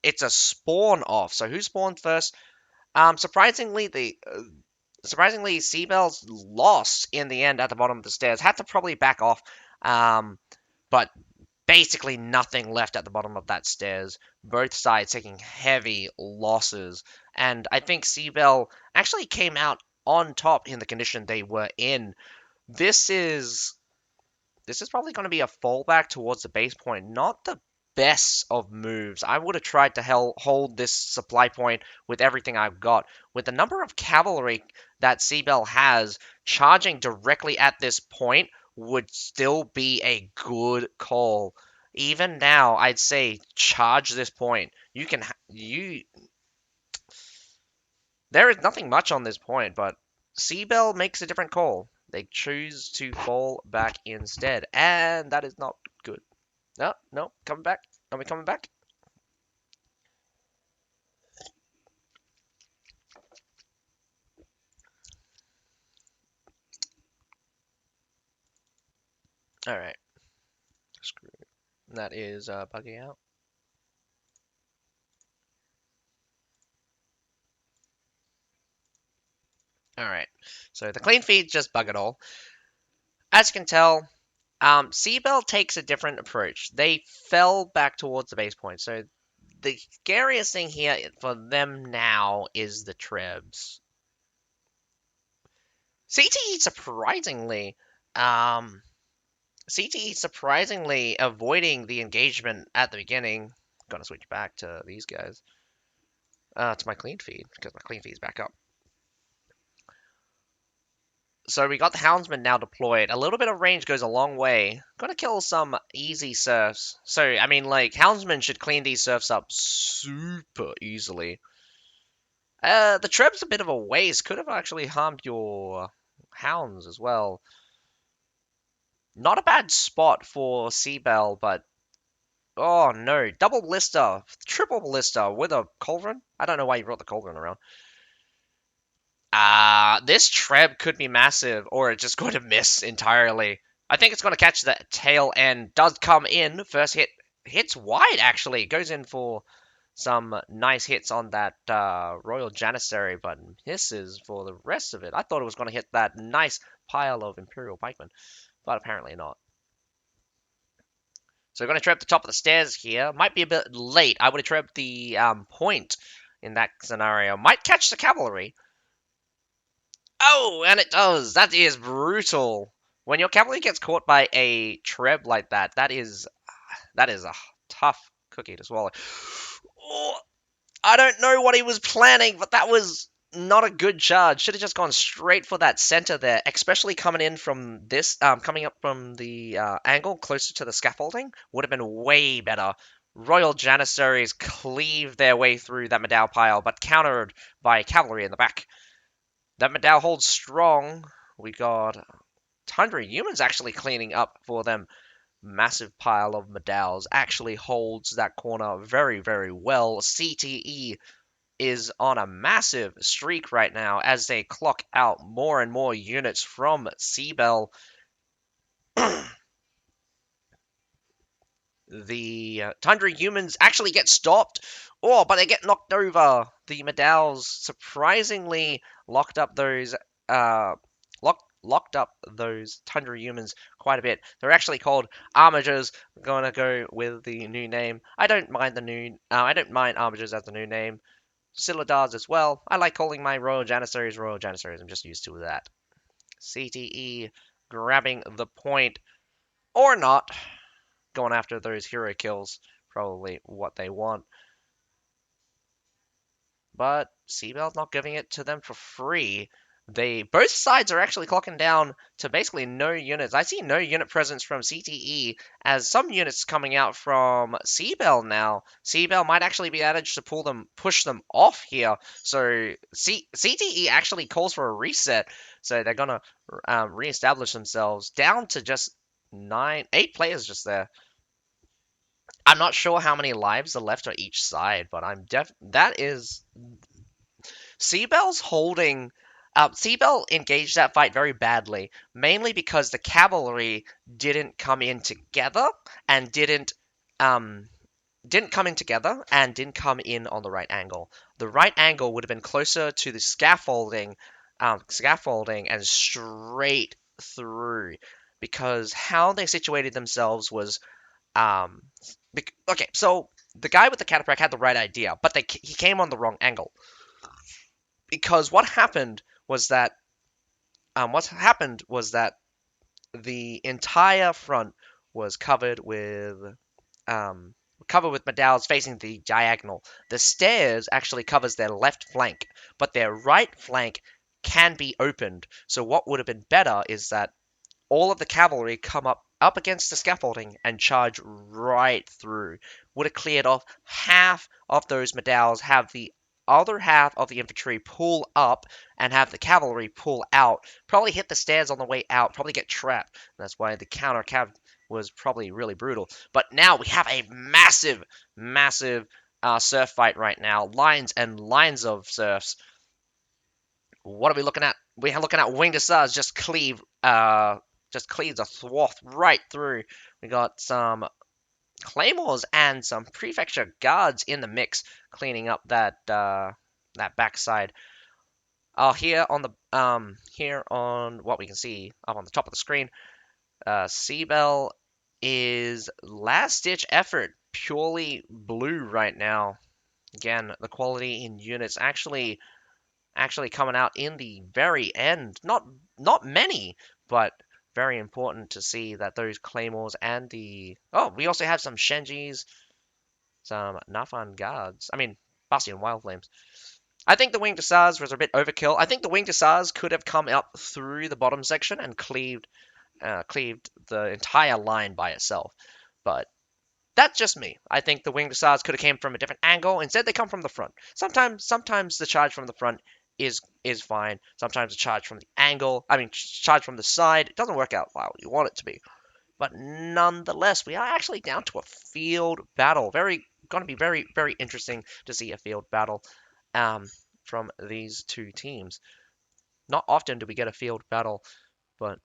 it's a spawn off. So who spawned first? Surprisingly, CBEL's lost in the end at the bottom of the stairs. Had to probably back off, but basically nothing left at the bottom of that stairs. Both sides taking heavy losses, and I think CBEL actually came out on top in the condition they were in. This is this is probably going to be a fallback towards the base point. Not the best of moves. I would have tried to hold this supply point with everything I've got. With the number of cavalry that CBEL has, charging directly at this point would still be a good call. Even now, I'd say charge this point. There is nothing much on this point, but CBEL makes a different call. They choose to fall back instead, and that is not good. No, no, coming back. Are we coming back? All right. Screw. That is bugging out. All right. So the clean feed just bug it all. As you can tell, CBEL takes a different approach. They fell back towards the base point. So the scariest thing here for them now is the Trebs. CTE um, surprisingly avoiding the engagement at the beginning. Gonna switch back to these guys. To my clean feed because my clean feed is back up. So we got the Houndsman now deployed. A little bit of range goes a long way. Gonna kill some easy serfs. So, I mean, like, Houndsman should clean these serfs up super easily. The Treb's a bit of a waste. Could have actually harmed your Hounds as well. Not a bad spot for CBEL, but... Oh, no. Double Ballista. Triple Ballista with a Culverin? I don't know why you brought the Culverin around. This Treb could be massive, or it's just going to miss entirely. I think it's going to catch the tail end. Does come in. First hit. Hits wide, actually. Goes in for some nice hits on that Royal Janissary, but misses for the rest of it. I thought it was going to hit that nice pile of Imperial Pikemen, but apparently not. So we're going to trap the top of the stairs here. Might be a bit late. I would have trapped the point in that scenario. Might catch the cavalry. Oh, and it does. That is brutal. When your cavalry gets caught by a Treb like that, that is a tough cookie to swallow. Oh, I don't know what he was planning, but that was not a good charge. Should have just gone straight for that center there, especially coming in from this, coming up from the angle closer to the scaffolding would have been way better. Royal Janissaries cleave their way through that Medal pile, but countered by cavalry in the back. That Medal holds strong. We got 100 humans actually cleaning up for them. Massive pile of Medals actually holds that corner very, very well. CTE is on a massive streak right now as they clock out more and more units from CBEL. The Tundra humans actually get stopped. Oh, but they get knocked over. The Medals surprisingly locked up those locked up those Tundra humans quite a bit. They're actually called Armigers. We're gonna go with the new name. I don't mind Armigers as the new name. Silidars as well. I like calling my Royal Janissaries Royal Janissaries. I'm just used to that. CTE grabbing the point or not. Going after those hero kills, probably what they want. But CBEL's not giving it to them for free. They both sides are actually clocking down to basically no units. I see no unit presence from CTE, as some units coming out from CBEL now. CBEL might actually be managed to push them off here. So CTE actually calls for a reset. So they're gonna reestablish themselves down to just 8 players just there. I'm not sure how many lives are left on each side, but that is CBEL's holding. CBEL engaged that fight very badly, mainly because the cavalry didn't come in together and didn't come in together and didn't come in on the right angle. The right angle would have been closer to the scaffolding and straight through, because how they situated themselves was um, okay. So the guy with the cataphract had the right idea, but he came on the wrong angle, because what happened was that the entire front was um, covered with medallions facing the diagonal. The stairs actually covers their left flank, but their right flank can be opened. So what would have been better is that all of the cavalry come up against the scaffolding and charge right through. Would have cleared off half of those medallions, have the other half of the infantry pull up and have the cavalry pull out. Probably hit the stairs on the way out, probably get trapped. That's why the counter cav was probably really brutal. But now we have a massive surf fight right now. Lines and lines of surfs. What are we looking at? We're looking at Winged Hussars just cleaves a swath right through. We got some claymores and some prefecture guards in the mix, cleaning up that backside. Here on what we can see up on the top of the screen, CBEL is last ditch effort, purely blue right now. Again, the quality in units actually coming out in the very end. Not many, but very important to see that those claymores and we also have some Shenjis, some Nafan guards. I mean, Bastion Wild Flames. I think the Winged Hussars was a bit overkill. I think the Winged Hussars could have come up through the bottom section and cleaved the entire line by itself. But that's just me. I think the Winged Hussars could have came from a different angle. Instead, they come from the front. Sometimes the charge from the front is fine. Sometimes the charge from the charge from the side, it doesn't work out how you want it to be. But nonetheless, we are actually down to a field battle. Going to be very interesting to see a field battle from these two teams. Not often do we get a field battle, but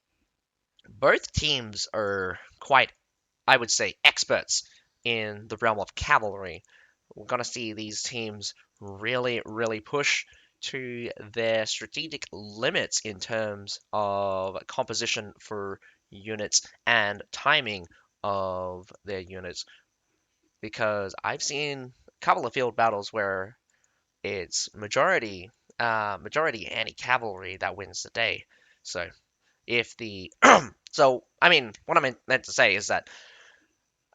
both teams are quite, I would say, experts in the realm of cavalry. We're going to see these teams really push to their strategic limits in terms of composition for units and timing of their units. Because I've seen a couple of field battles where it's majority anti-cavalry that wins the day. So if the what I meant to say is that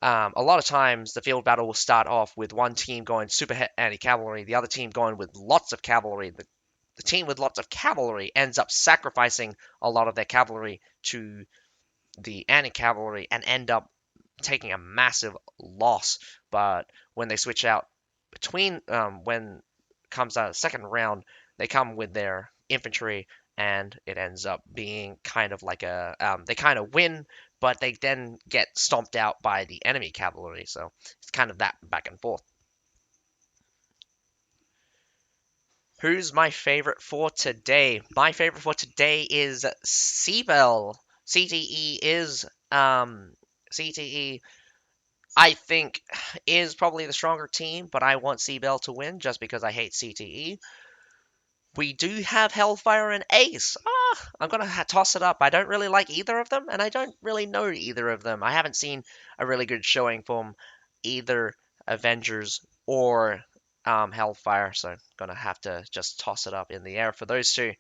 a lot of times the field battle will start off with one team going super anti-cavalry, the other team going with lots of cavalry. The team with lots of cavalry ends up sacrificing a lot of their cavalry to the anti-cavalry and end up taking a massive loss. But when they switch out when comes out the second round, they come with their infantry, and it ends up being kind of like they kind of win, but they then get stomped out by the enemy cavalry. So it's kind of that back and forth. Who's my favorite for today? My favorite for today is CBEL. CTE. I think is probably the stronger team, but I want CBEL to win just because I hate CTE. We do have Hellfire and Ace. I'm gonna toss it up. I don't really like either of them, and I don't really know either of them. I haven't seen a really good showing from either Avengers or Hellfire, so I'm gonna have to just toss it up in the air for those two.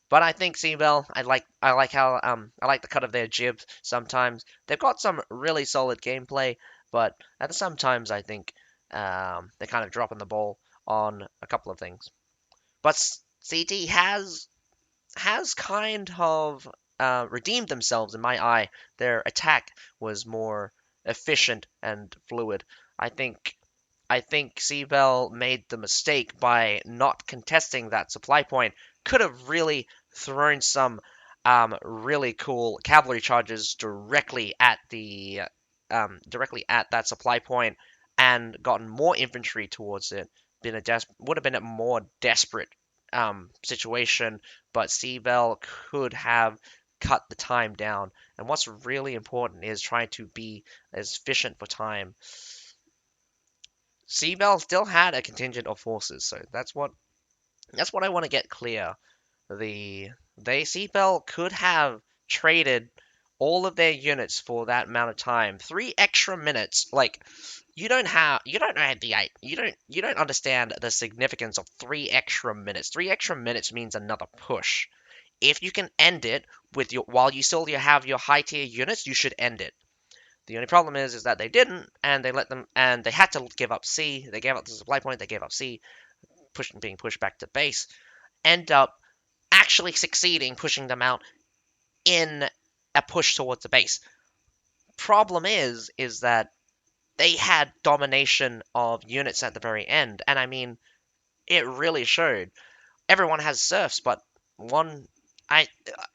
But I think CBEL, I like the cut of their jibs sometimes. They've got some really solid gameplay, but at sometimes I think they're kind of dropping the ball on a couple of things. But CT has has kind of redeemed themselves in my eye. Their attack was more efficient and fluid. I think I think CBEL made the mistake by not contesting that supply point. Could have really thrown some really cool cavalry charges directly at that supply point and gotten more infantry towards it. Would have been a more desperate situation, but CBEL could have cut the time down. And what's really important is trying to be as efficient for time. CBEL still had a contingent of forces, so that's what I want to get clear. CBEL could have traded all of their units for that amount of time. 3 extra minutes, like you don't know you don't understand the significance of 3 extra minutes. 3 extra minutes means another push. If you can end it with your while you still have your high tier units, you should end it. The only problem is that they didn't, and they had to give up C. They gave up the supply point. They gave up C, being pushed back to base. End up actually succeeding, pushing them out in a push towards the base. Problem is that they had domination of units at the very end, and I mean, it really showed. Everyone has serfs, but I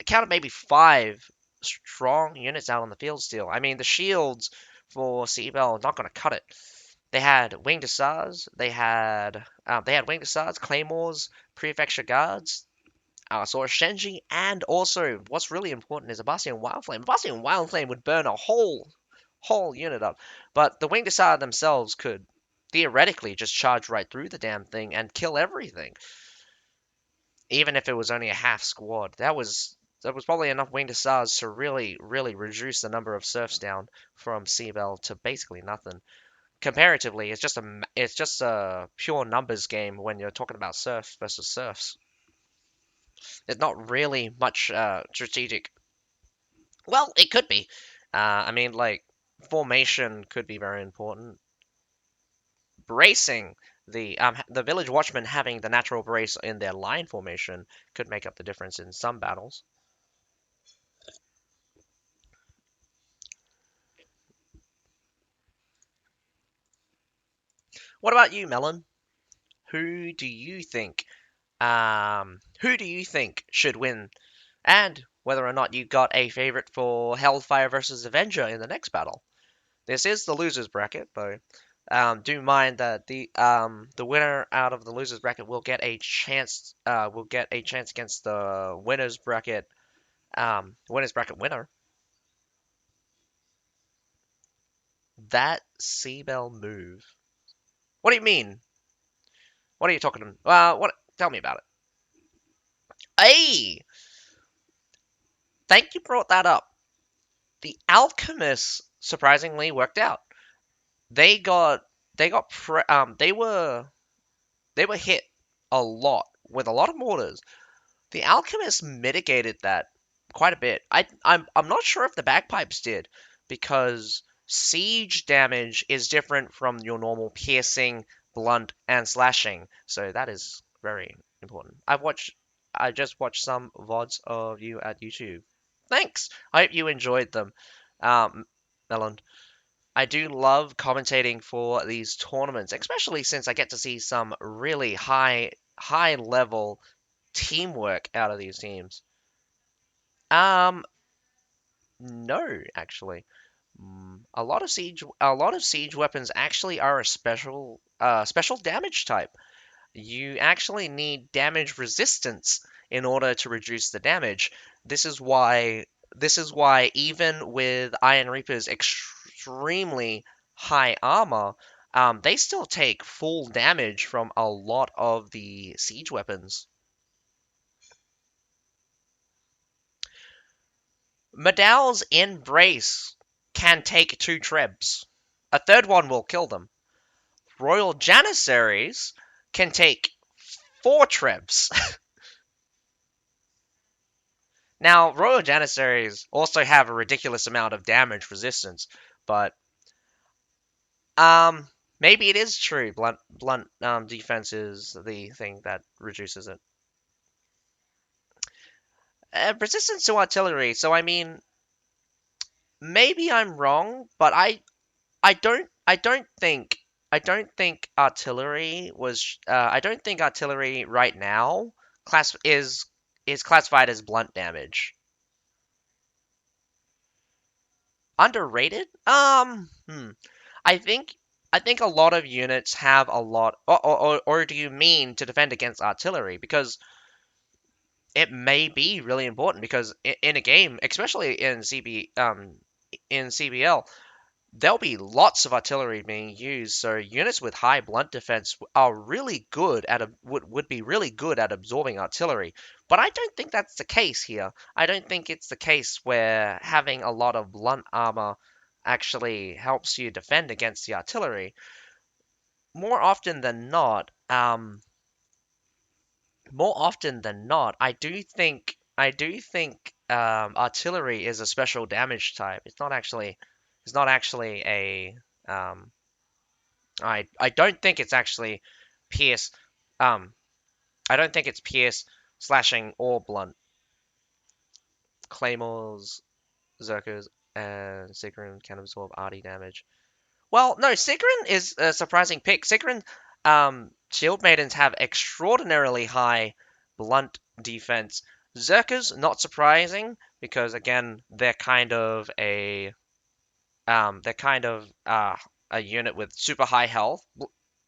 counted maybe 5 strong units out on the field still. I mean, the shields for CBEL are not going to cut it. They had winged hussars, they had winged hussars, claymores, prefecture guards, Sword Shenji, and also what's really important is a Bastion Wildflame. A Bastion Wildflame would burn a whole unit up, but the winged hussar themselves could theoretically just charge right through the damn thing and kill everything, even if it was only a half squad. That was probably enough winged hussars to really reduce the number of serfs down from CBEL to basically nothing. Comparatively, it's just a pure numbers game when you're talking about serfs versus serfs. There's not really much strategic. Well, it could be. I mean, like formation could be very important. Bracing the village watchmen having the natural brace in their line formation could make up the difference in some battles. What about you, Melon? Who do you think should win, and whether or not you got a favorite for Hellfire versus Avenger in the next battle? This is the losers bracket, though. Do mind that the winner out of the losers bracket will get a chance. Will get a chance against the winners bracket winner. That CBEL move. What do you mean? What are you talking about? What? Tell me about it. Hey, thank you brought that up. The alchemists surprisingly worked out. They got they got they were hit a lot with a lot of mortars. The alchemists mitigated that quite a bit. I'm not sure if the bagpipes did, because siege damage is different from your normal piercing, blunt, and slashing. So that is very important. I just watched some VODs of you at YouTube. Thanks. I hope you enjoyed them. Um, Melon. I do love commentating for these tournaments, especially since I get to see some really high level teamwork out of these teams. Um, no, actually. A lot of siege weapons actually are a special damage type. You actually need damage resistance in order to reduce the damage. This is why even with Iron Reaper's extremely high armor, they still take full damage from a lot of the siege weapons. Medal's Embrace can take 2 trebs. A third one will kill them. Royal Janissaries can take 4 trebs. Now, Royal Janissaries also have a ridiculous amount of damage resistance, but um, maybe it is true. Blunt defense is the thing that reduces it. Resistance to artillery. So I mean, maybe I'm wrong, but I don't think artillery was I don't think artillery right now is classified as blunt damage. Underrated? I think I think a lot of units have a lot or do you mean to defend against artillery? Because it may be really important because in a game, especially in CBL, there'll be lots of artillery being used, so units with high blunt defense are really good at would be really good at absorbing artillery. But I don't think that's the case here. I don't think it's the case where having a lot of blunt armor actually helps you defend against the artillery. More often than not, I do think artillery is a special damage type. It's not actually a I don't think it's actually pierce. Um, I don't think it's pierce, slashing, or blunt. Claymores, Zerkers, and Sigrun can absorb RD damage. Well, no, Sigrun is a surprising pick. Sigrun, Shield Maidens have extraordinarily high blunt defense. Zerkers, not surprising, because again, they're kind of a unit with super high health.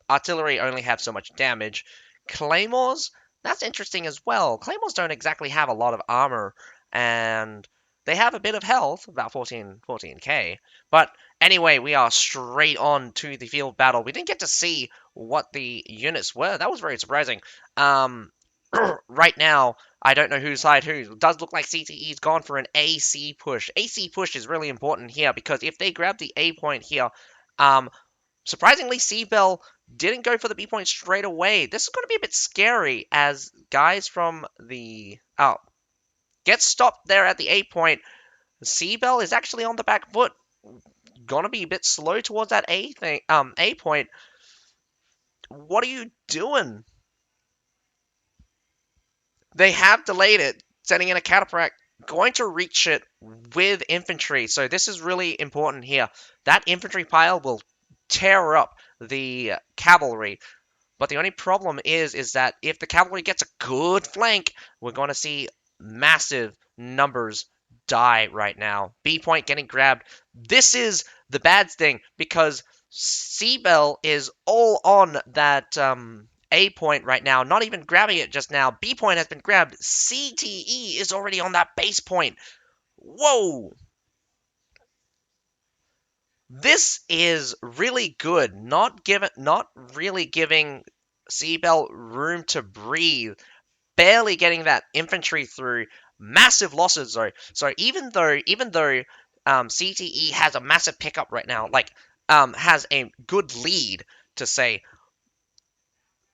Artillery only have so much damage. Claymores, that's interesting as well. Claymores don't exactly have a lot of armor, and they have a bit of health, about 14k. But anyway, we are straight on to the field battle. We didn't get to see what the units were. That was very surprising. Um, right now, I don't know whose side who. It does look like CTE's gone for an AC push. AC push is really important here because if they grab the A point here, um, surprisingly, CBEL didn't go for the B point straight away. This is going to be a bit scary as guys from the get stopped there at the A point. CBEL is actually on the back foot. Gonna be a bit slow towards that A point. What are you doing? They have delayed it, sending in a catapult, going to reach it with infantry. So this is really important here. That infantry pile will tear up the cavalry. But the only problem is that if the cavalry gets a good flank, we're going to see massive numbers die right now. B point getting grabbed. This is the bad thing because CBEL is all on that A point right now, not even grabbing it just now. B point has been grabbed. CTE is already on that base point. Whoa! This is really good. Not really giving CBEL room to breathe. Barely getting that infantry through. Massive losses though. So even though CTE has a massive pickup right now, like has a good lead to say,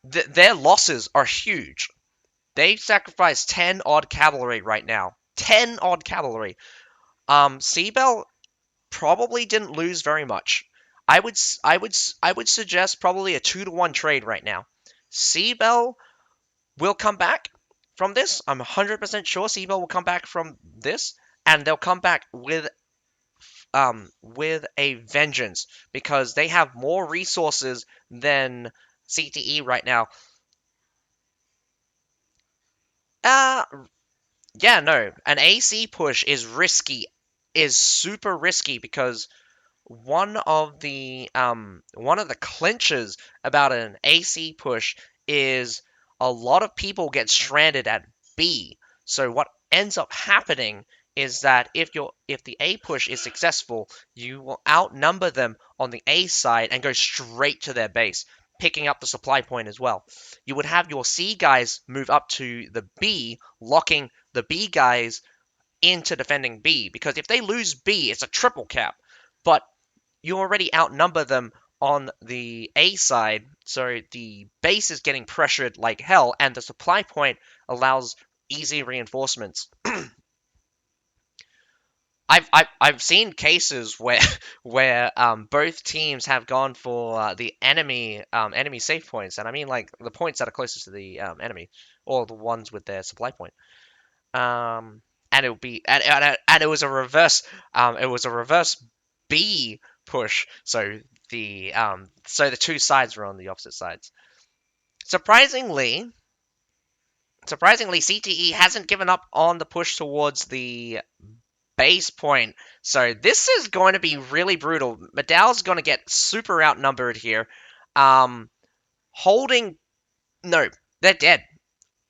their losses are huge. They've sacrificed 10 odd cavalry right now. 10 odd cavalry. CBEL probably didn't lose very much. I would suggest probably a 2-to-1 trade right now. CBEL will come back from this. I'm 100% sure CBEL will come back from this, and they'll come back with a vengeance because they have more resources than CTE right now. Uh yeah, no. An AC push is risky, is super risky because one of the clinches about an AC push is a lot of people get stranded at B. So what ends up happening is that if the A push is successful, you will outnumber them on the A side and go straight to their base, picking up the supply point as well. You would have your C guys move up to the B, locking the B guys into defending B, because if they lose B, it's a triple cap. But you already outnumber them on the A side, so the base is getting pressured like hell, and the supply point allows easy reinforcements. I've seen cases where both teams have gone for the enemy safe points, and I mean like the points that are closest to the enemy, or the ones with their supply point. And it would be and it was a reverse B push. So the two sides were on the opposite sides. Surprisingly, CTE hasn't given up on the push towards the base point. So this is going to be really brutal. Medal's going to get super outnumbered here. Holding, no, they're dead.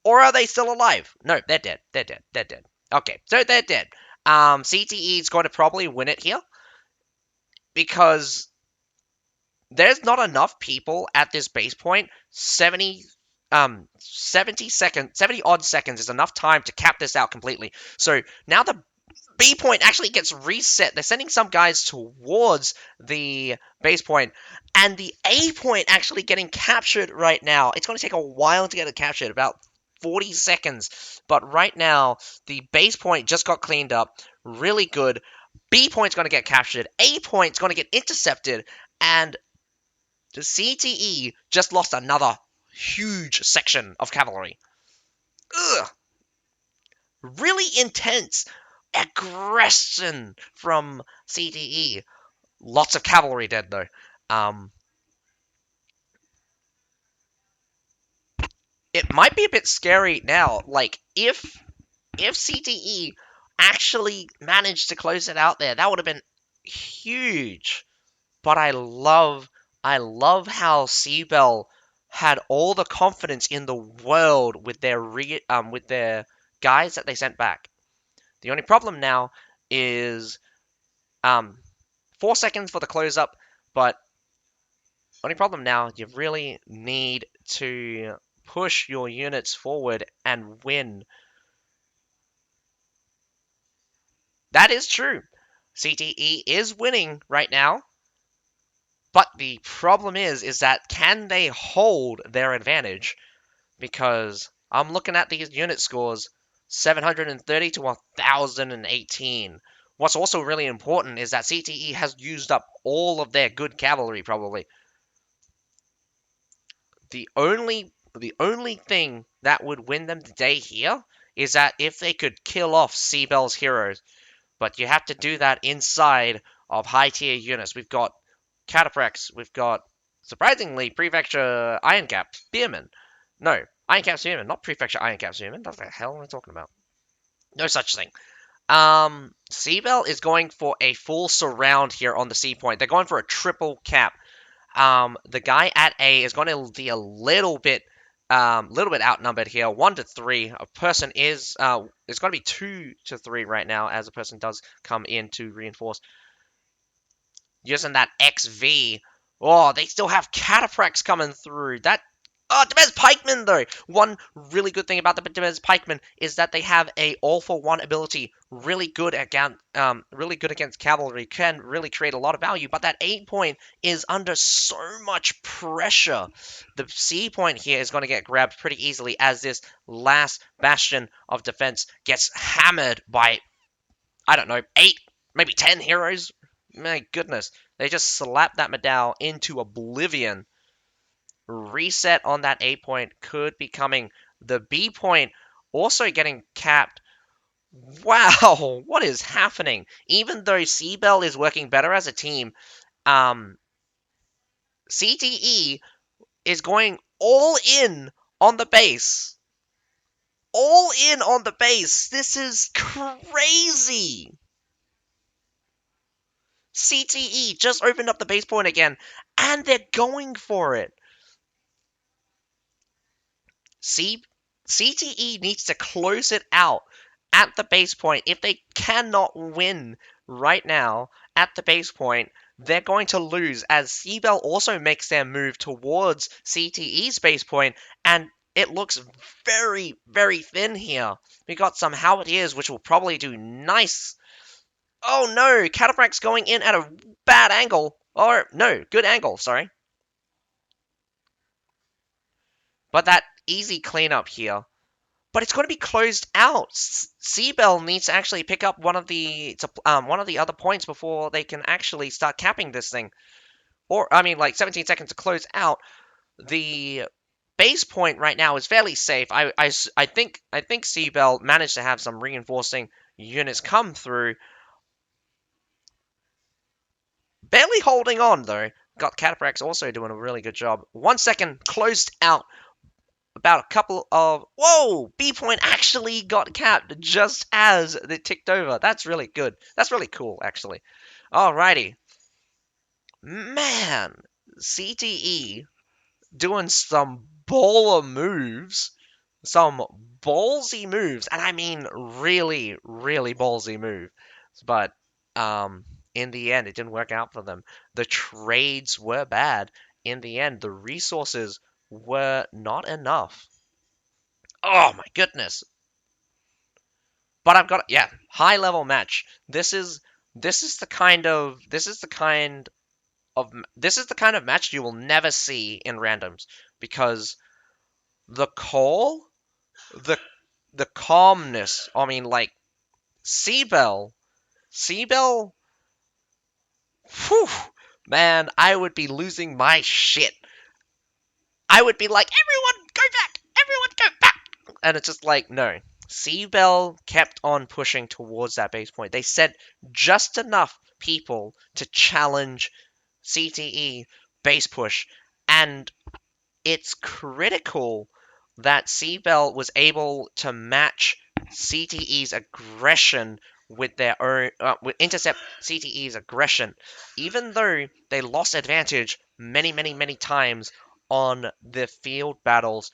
Or are they still alive? No, they're dead. They're dead. They're dead. Okay, so they're dead. CTE is going to probably win it here because there's not enough people at this base point. 70 odd seconds is enough time to cap this out completely. So now the B point actually gets reset. They're sending some guys towards the base point, and the A point actually getting captured right now. It's going to take a while to get it captured, about 40 seconds. But right now, the base point just got cleaned up. Really good. B point's going to get captured. A point's going to get intercepted, and the CTE just lost another huge section of cavalry. Ugh. Really intense aggression from CTE. Lots of cavalry dead though. It might be a bit scary now. Like if CTE actually managed to close it out there, that would have been huge. But I love how CBEL had all the confidence in the world with their guys that they sent back. The only problem now is 4 seconds for the close up, but only problem now, you really need to push your units forward and win. That is true. CTE is winning right now, but the problem is that can they hold their advantage? Because I'm looking at these unit scores, 730 to 1018. What's also really important is that CTE has used up all of their good cavalry, probably. The only thing that would win them the day here is that if they could kill off CBEL's heroes. But you have to do that inside of high tier units. We've got Cataprex, we've got, surprisingly, Prefecture Ironcap Spearman. No, Ironcap Spearman, not Prefecture Ironcap Spearman. What the hell am I talking about? No such thing. CBEL is going for a full surround here on the C point. They're going for a triple cap. The guy at A is going to be a little bit outnumbered here, 1 to 3. A person is it's going to be 2 to 3 right now, as a person does come in to reinforce. Using that XV. Oh, they still have Cataprex coming through. Demez Pikeman, though. One really good thing about the Demez Pikeman is that they have a all-for-one ability, really good against cavalry, can really create a lot of value, but that 8 point is under so much pressure. The C point here is going to get grabbed pretty easily as this last bastion of defense gets hammered by, I don't know, 8, maybe 10 heroes. My goodness. They just slapped that medal into oblivion. Reset on that A point could be coming. The B point also getting capped. Wow, what is happening? Even though CBEL is working better as a team, CTE is going all in on the base. All in on the base. This is crazy. CTE just opened up the base point again, and they're going for it. CTE needs to close it out at the base point. If they cannot win right now at the base point, they're going to lose, as CBEL also makes their move towards CTE's base point, and it looks very, very thin here. We got some Halberdiers, which will probably do nice. Oh no, Cataphrax going in at a bad angle. Or, no, good angle, sorry. But that easy cleanup here. But it's going to be closed out. CBEL needs to actually pick up one of the other points before they can actually start capping this thing. Or, I mean, like 17 seconds to close out. The base point right now is fairly safe. I think CBEL managed to have some reinforcing units come through, barely holding on though. Got Cataprax also doing a really good job. 1 second closed out about a couple of whoa. B point actually got capped just as they ticked over. That's really good. That's really cool actually. Alrighty, man. CTE doing some baller moves, some ballsy moves, and I mean really, really ballsy move. But in the end, it didn't work out for them. The trades were bad. In the end, the resources were not enough. Oh my goodness! But I've got yeah, high level match. This is the kind of match you will never see in randoms because the call, the the calmness. I mean, like CBEL, CBEL. Whew, man, I would be losing my shit. I would be like, everyone go back, everyone go back, and it's just like no. CBEL kept on pushing towards that base point. They sent just enough people to challenge CTE base push, and it's critical that CBEL was able to match CTE's aggression with their own, with intercept CTE's aggression, even though they lost advantage many, many, many times on the field battles.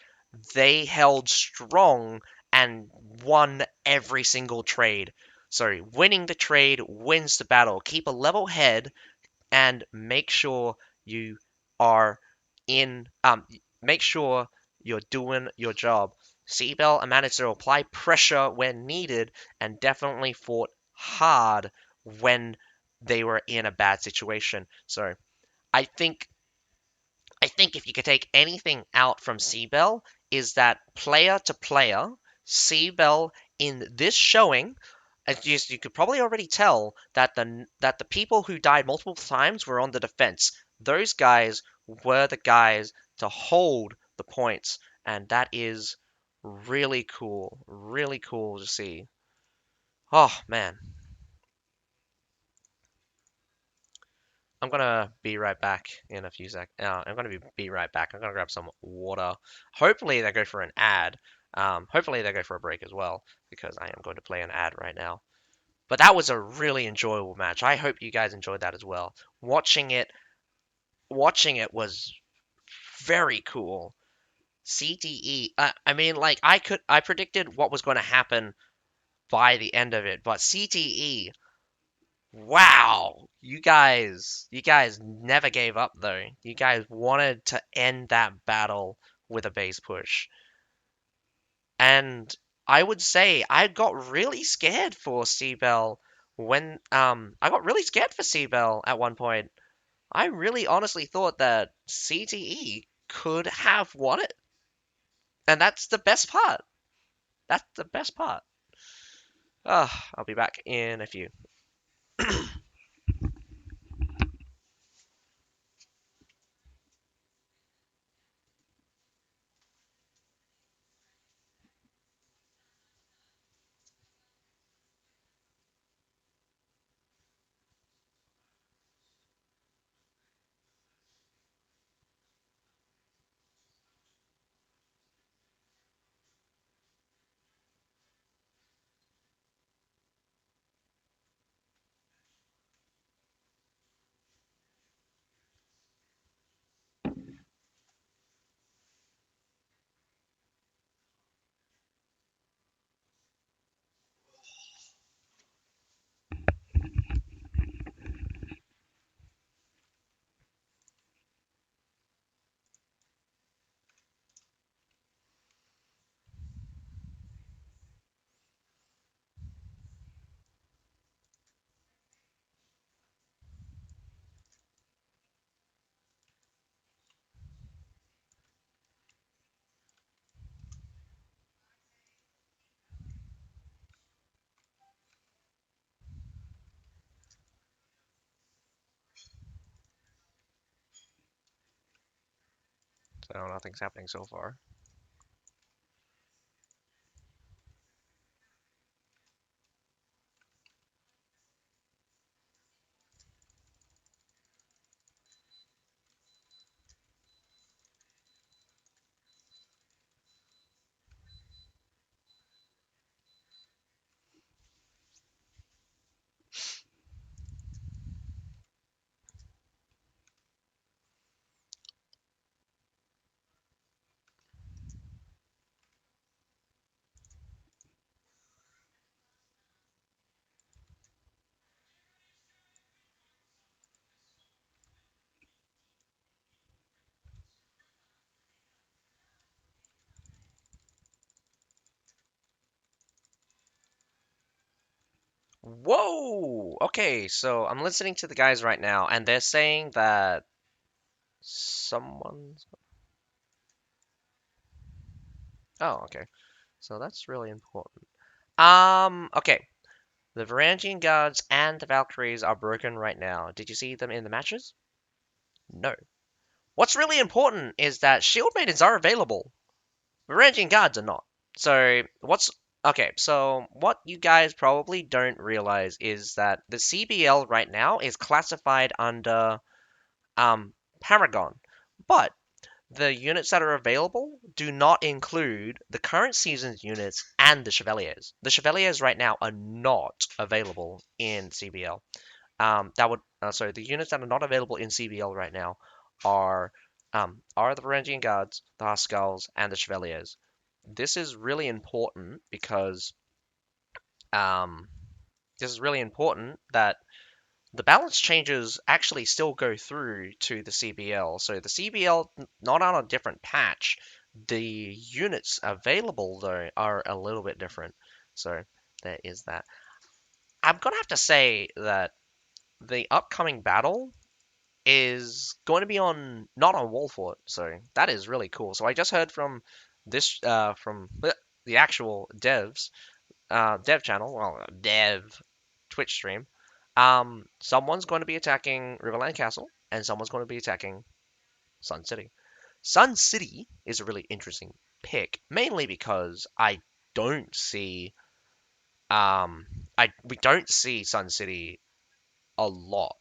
They held strong and won every single trade. So winning the trade wins the battle. Keep a level head and make sure you are in make sure you're doing your job. CBEL managed to apply pressure when needed and definitely fought hard when they were in a bad situation. So I think I think if you could take anything out from CBEL is that player to player, CBEL in this showing, as you could probably already tell that the people who died multiple times were on the defense. Those guys were the guys to hold the points, and that is really cool to see. Oh man, I'm gonna be right back in a few seconds. I'm gonna be right back. I'm gonna grab some water. Hopefully they go for an ad. Hopefully they go for a break as well because I am going to play an ad right now. But that was a really enjoyable match. I hope you guys enjoyed that as well. Watching it was very cool. CTE. I mean, like I predicted what was going to happen by the end of it, but CTE. Wow, you guys never gave up though. You guys wanted to end that battle with a base push. And I would say I got really scared for CBEL when I got really scared for CBEL at one point. I really honestly thought that CTE could have won it. And that's the best part. That's the best part. I'll be back in a few. So nothing's happening so far. Whoa! Okay, so I'm listening to the guys right now, and they're saying that someone's. Oh, okay. So that's really important. Okay. The Varangian guards and the Valkyries are broken right now. Did you see them in the matches? No. What's really important is that Shield Maidens are available. Varangian guards are not. So, okay, so what you guys probably don't realize is that the CBL right now is classified under Paragon. But the units that are available do not include the current season's units and the Chevaliers. The Chevaliers right now are not available in CBL. That would so the units that are not available in CBL right now are the Varangian Guards, the Huskars, and the Chevaliers. This is really important because um, that the balance changes actually still go through to the CBL. So the CBL, not on a different patch, the units available though are a little bit different. So there is that. I'm gonna have to say that the upcoming battle is going to be on not on Wolfort, so that is really cool. So I just heard from the actual dev channel, well, dev Twitch stream. Someone's going to be attacking Riverland Castle, and someone's going to be attacking Sun City. Sun City is a really interesting pick, mainly because don't see um we don't see Sun City a lot,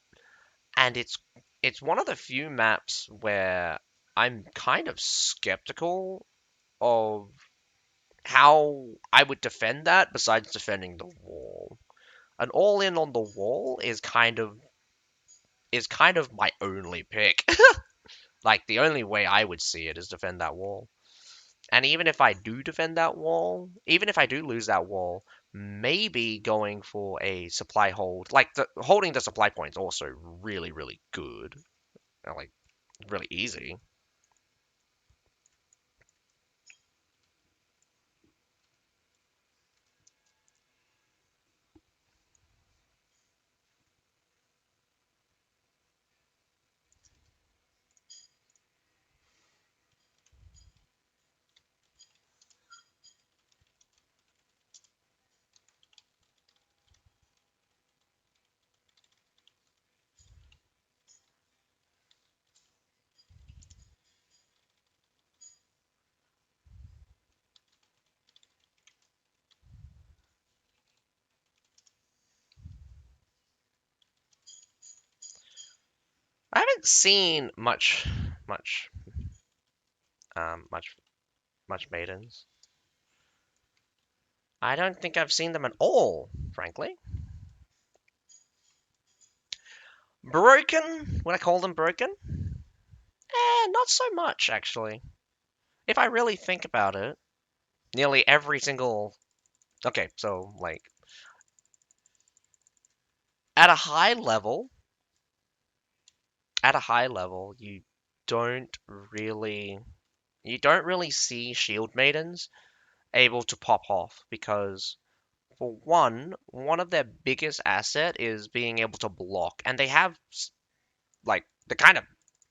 and it's one of the few maps where I'm kind of skeptical of how I would defend that besides defending the wall. An all in on the wall is kind of my only pick. Like the only way I would see it is defend that wall. And even if I do defend that wall, even if I do lose that wall, maybe going for a supply hold, like holding the supply point is also really, really good. Like really easy. I haven't seen much, um, much, much maidens. I don't think I've seen them at all, frankly. Broken? Would I call them broken? Not so much, actually. If I really think about it, nearly every single. Okay, so, like, at a high level, at a high level, don't really. You don't really see shield maidens able to pop off because for one of their biggest asset is being able to block, and they have like the kind of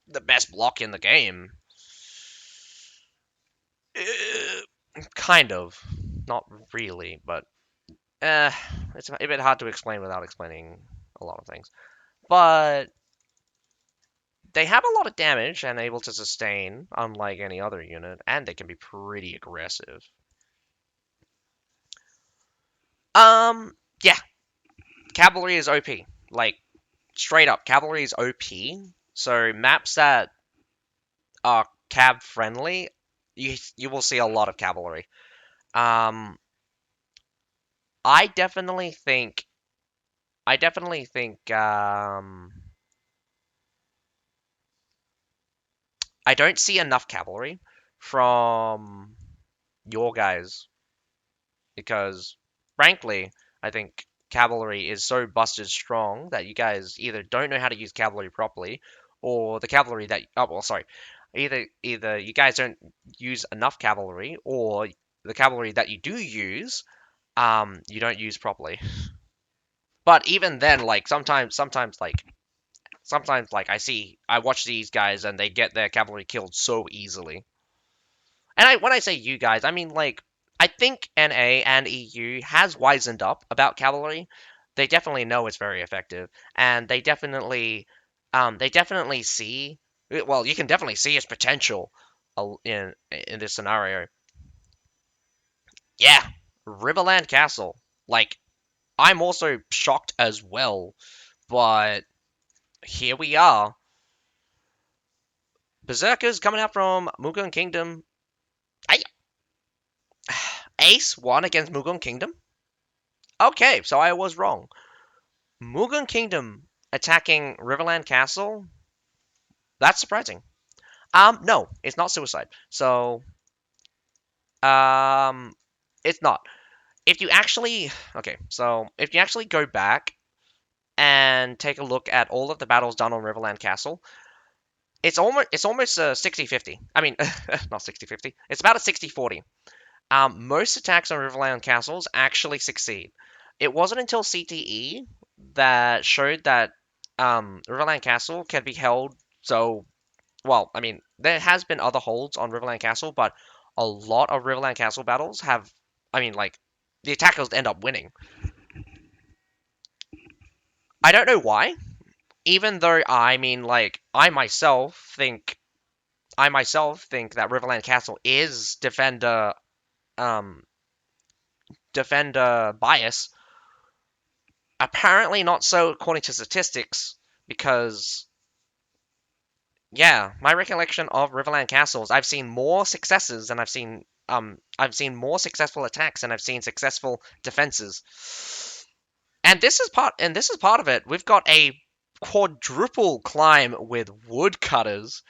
the best block in the game. Kind of, not really, but it's a bit hard to explain without explaining a lot of things. But They have a lot of damage and able to sustain, unlike any other unit, and they can be pretty aggressive. Yeah, cavalry is OP. Like straight up, cavalry is OP. So maps that are cab friendly, you will see a lot of cavalry. Um, I definitely think I definitely think I don't see enough cavalry from your guys because, frankly, I think cavalry is so busted strong that you guys either don't know how to use cavalry properly, or the cavalry that well, sorry, either you guys don't use enough cavalry, or the cavalry that you do use, you don't use properly. But even then, like sometimes like I watch these guys and they get their cavalry killed so easily. And when I say you guys, I mean like I think NA and EU has wisened up about cavalry. They definitely know it's very effective, and they definitely see. Well, you can definitely see its potential in this scenario. Yeah, Riverland Castle. Like I'm also shocked as well, but here we are. Berserkers coming out from MugoonKingdom. I Ace won against MugoonKingdom. Okay, so I was wrong. MugoonKingdom attacking Riverland Castle. That's surprising. No, it's not suicide. So, um, it's not. If you actually, okay, so if you actually go back and take a look at all of the battles done on Riverland Castle, it's almost a 60-50. I mean, not 60-50. It's about a 60-40. Most attacks on Riverland castles actually succeed. It wasn't until CTE that showed that Riverland Castle can be held so well. I mean, there has been other holds on Riverland Castle, but a lot of Riverland Castle battles have, I mean, like the attackers end up winning. I don't know why. Even though I mean, like I myself think that Riverland Castle is um defender bias. Apparently not so according to statistics, because yeah, my recollection of Riverland Castles, I've seen more successes than I've seen more successful attacks than I've seen successful defenses. And this is part of it. We've got a quadruple climb with woodcutters.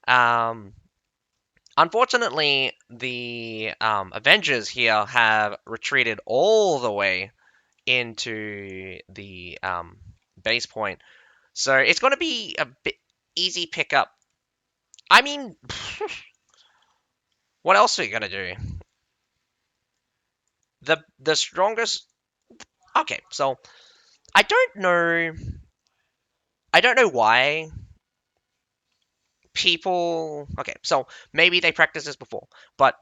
Um Unfortunately, the Avengers here have retreated all the way into the base point. So it's going to be a bit easy pickup. I mean, what else are you going to do? The strongest. Okay, so I don't know. I don't know why people. Okay, so maybe they practiced this before, but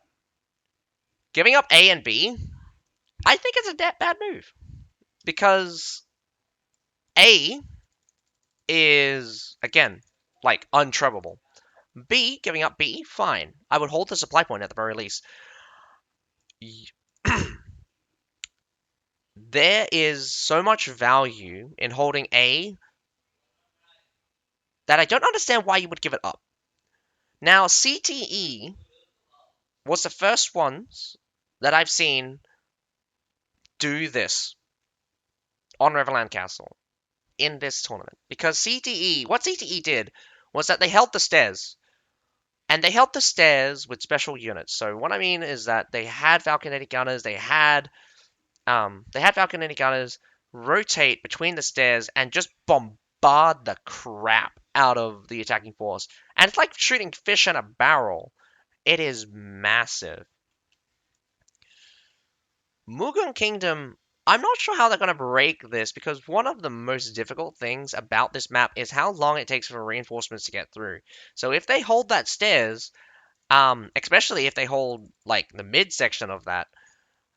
giving up A and B, I think it's a bad move because A is again like untroublable. B, giving up B, fine. I would hold the supply point at the very least. There is so much value in holding A that I don't understand why you would give it up. Now, CTE was the first ones that I've seen do this on Riverland Castle in this tournament. Because what CTE did was that they held the stairs. And they held the stairs with special units. So what I mean is that they had Falconetti gunners, they had Falconetti gunners rotate between the stairs and just bombard the crap out of the attacking force. And it's like shooting fish in a barrel. It is massive. MugoonKingdom, I'm not sure how they're going to break this because one of the most difficult things about this map is how long it takes for reinforcements to get through. So if they hold that stairs, especially if they hold like the mid section of that,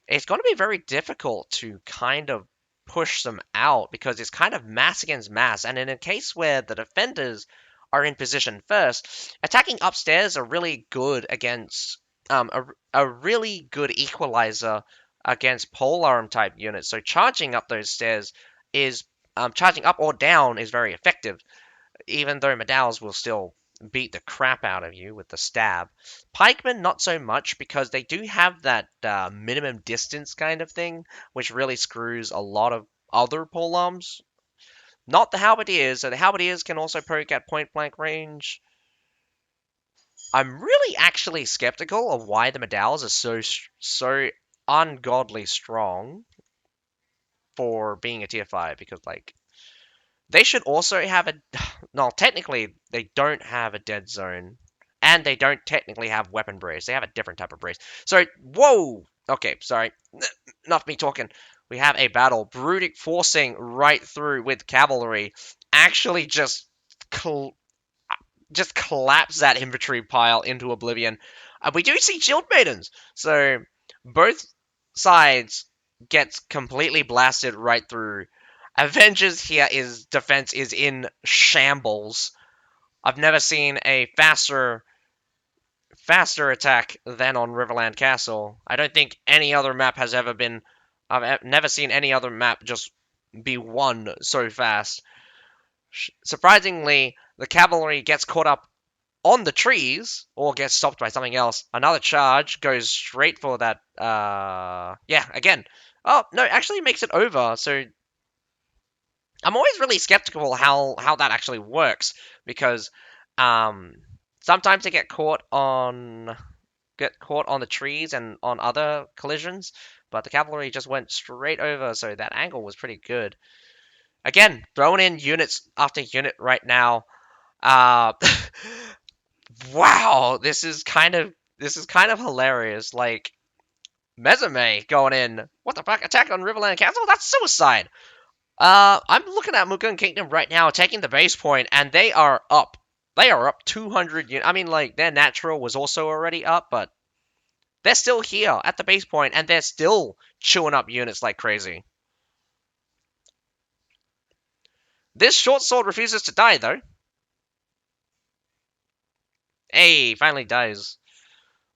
it's going to be very difficult to kind of push them out because it's kind of mass against mass. And in a case where the defenders are in position first, attacking upstairs are really good against a really good equalizer against polearm type units. So charging up those stairs is charging up or down is very effective, even though Medals will still beat the crap out of you with the stab. Pikemen, not so much, because they do have that minimum distance kind of thing, which really screws a lot of other polearms. Not the halberdiers, so the halberdiers can also poke at point blank range. I'm really actually skeptical of why the Medals are so ungodly strong for being a tier 5, because like they should also have a no, technically they don't have a dead zone, and they don't technically have weapon brace. They have a different type of brace. So whoa, okay, sorry, enough me talking. We have a battle. Brutic forcing right through with cavalry. Actually, just collapse that infantry pile into oblivion. We do see shield maidens, so both sides gets completely blasted right through. Avengers here is defense is in shambles. I've never seen a faster attack than on Riverland Castle. I don't think any other map has ever been. I've never seen any other map just be won so fast. Surprisingly, the cavalry gets caught up on the trees or gets stopped by something else. Another charge goes straight for that. Yeah, again. Oh no, actually makes it over. So I'm always really skeptical how that actually works, because um sometimes they get caught on the trees and on other collisions, but the cavalry just went straight over, so that angle was pretty good. Again, throwing in units after unit right now. Uh, wow, this is kind of hilarious. Like Mezume going in. What the fuck? Attack on Riverland Castle? That's suicide. I'm looking at MugoonKingdom right now, taking the base point, and they are up. They are up 200 units. I mean, like, their natural was also already up, but they're still here at the base point, and they're still chewing up units like crazy. This short sword refuses to die, though. Hey, finally dies.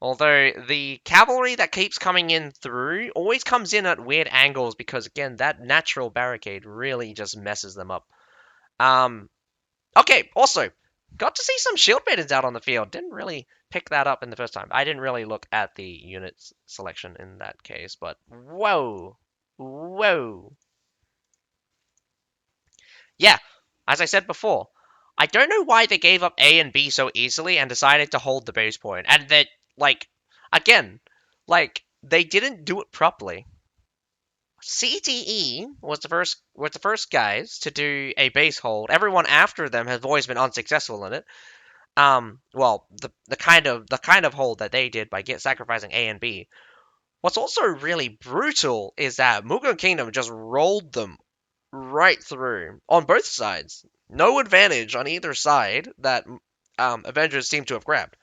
Although the cavalry that keeps coming in through always comes in at weird angles, because, again, that natural barricade really just messes them up. Okay, also, got to see some shield maidens out on the field. Didn't really pick that up in the first time. I didn't really look at the unit selection in that case, but whoa. Whoa. Yeah, as I said before, I don't know why they gave up A and B so easily and decided to hold the base point. And that, like, again, like, they didn't do it properly. CTE was the first guys to do a base hold. Everyone after them has always been unsuccessful in it. Well, the kind of hold that they did by sacrificing A and B. What's also really brutal is that MugoonKingdom just rolled them right through on both sides. No advantage on either side that Avengers seem to have grabbed.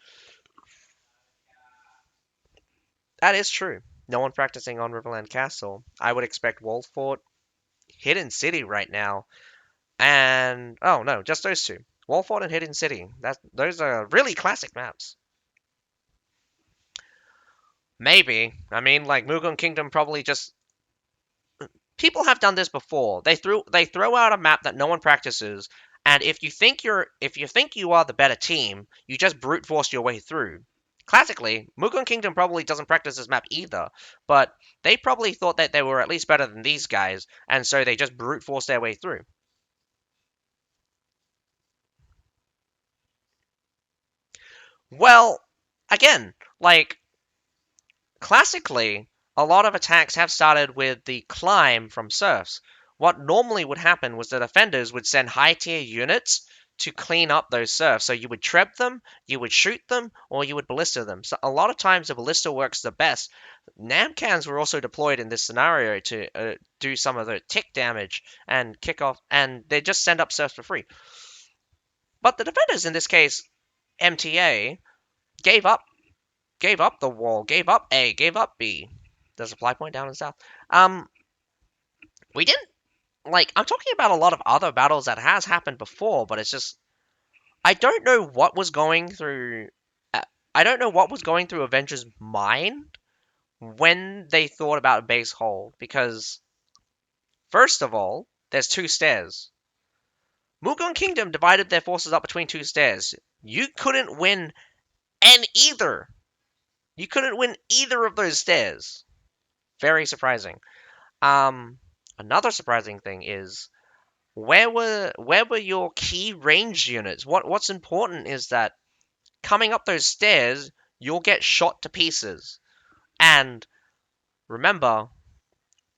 That is true. No one practicing on Riverland Castle. I would expect Wolfort, Hidden City right now, and oh no, just those two. Wolfort and Hidden City. Those are really classic maps. Maybe. I mean, like MugoonKingdom probably just people have done this before. They throw out a map that no one practices, and if you think you are the better team, you just brute force your way through. Classically, MugoonKingdom probably doesn't practice this map either, but they probably thought that they were at least better than these guys, and so they just brute force their way through. Well, again, like classically, a lot of attacks have started with the climb from serfs. What normally would happen was the defenders would send high tier units to clean up those serfs. So you would treb them, you would shoot them, or you would ballista them. So a lot of times the ballista works the best. Namcans were also deployed in this scenario to do some of the tick damage and kick off, and they just send up serfs for free. But the defenders in this case, MTA, gave up gave up the wall, gave up A, gave up B. There's a supply point down in south. Um, we didn't like. I'm talking about a lot of other battles that has happened before, but it's just I don't know what was going through. uh, I don't know what was going through Avengers' mind when they thought about a base hold, because first of all, there's two stairs. MugoonKingdom divided their forces up between two stairs. You couldn't win and either. You couldn't win either of those stairs. Very surprising. Another surprising thing is where were your key range units? What's important is that coming up those stairs, you'll get shot to pieces. And remember,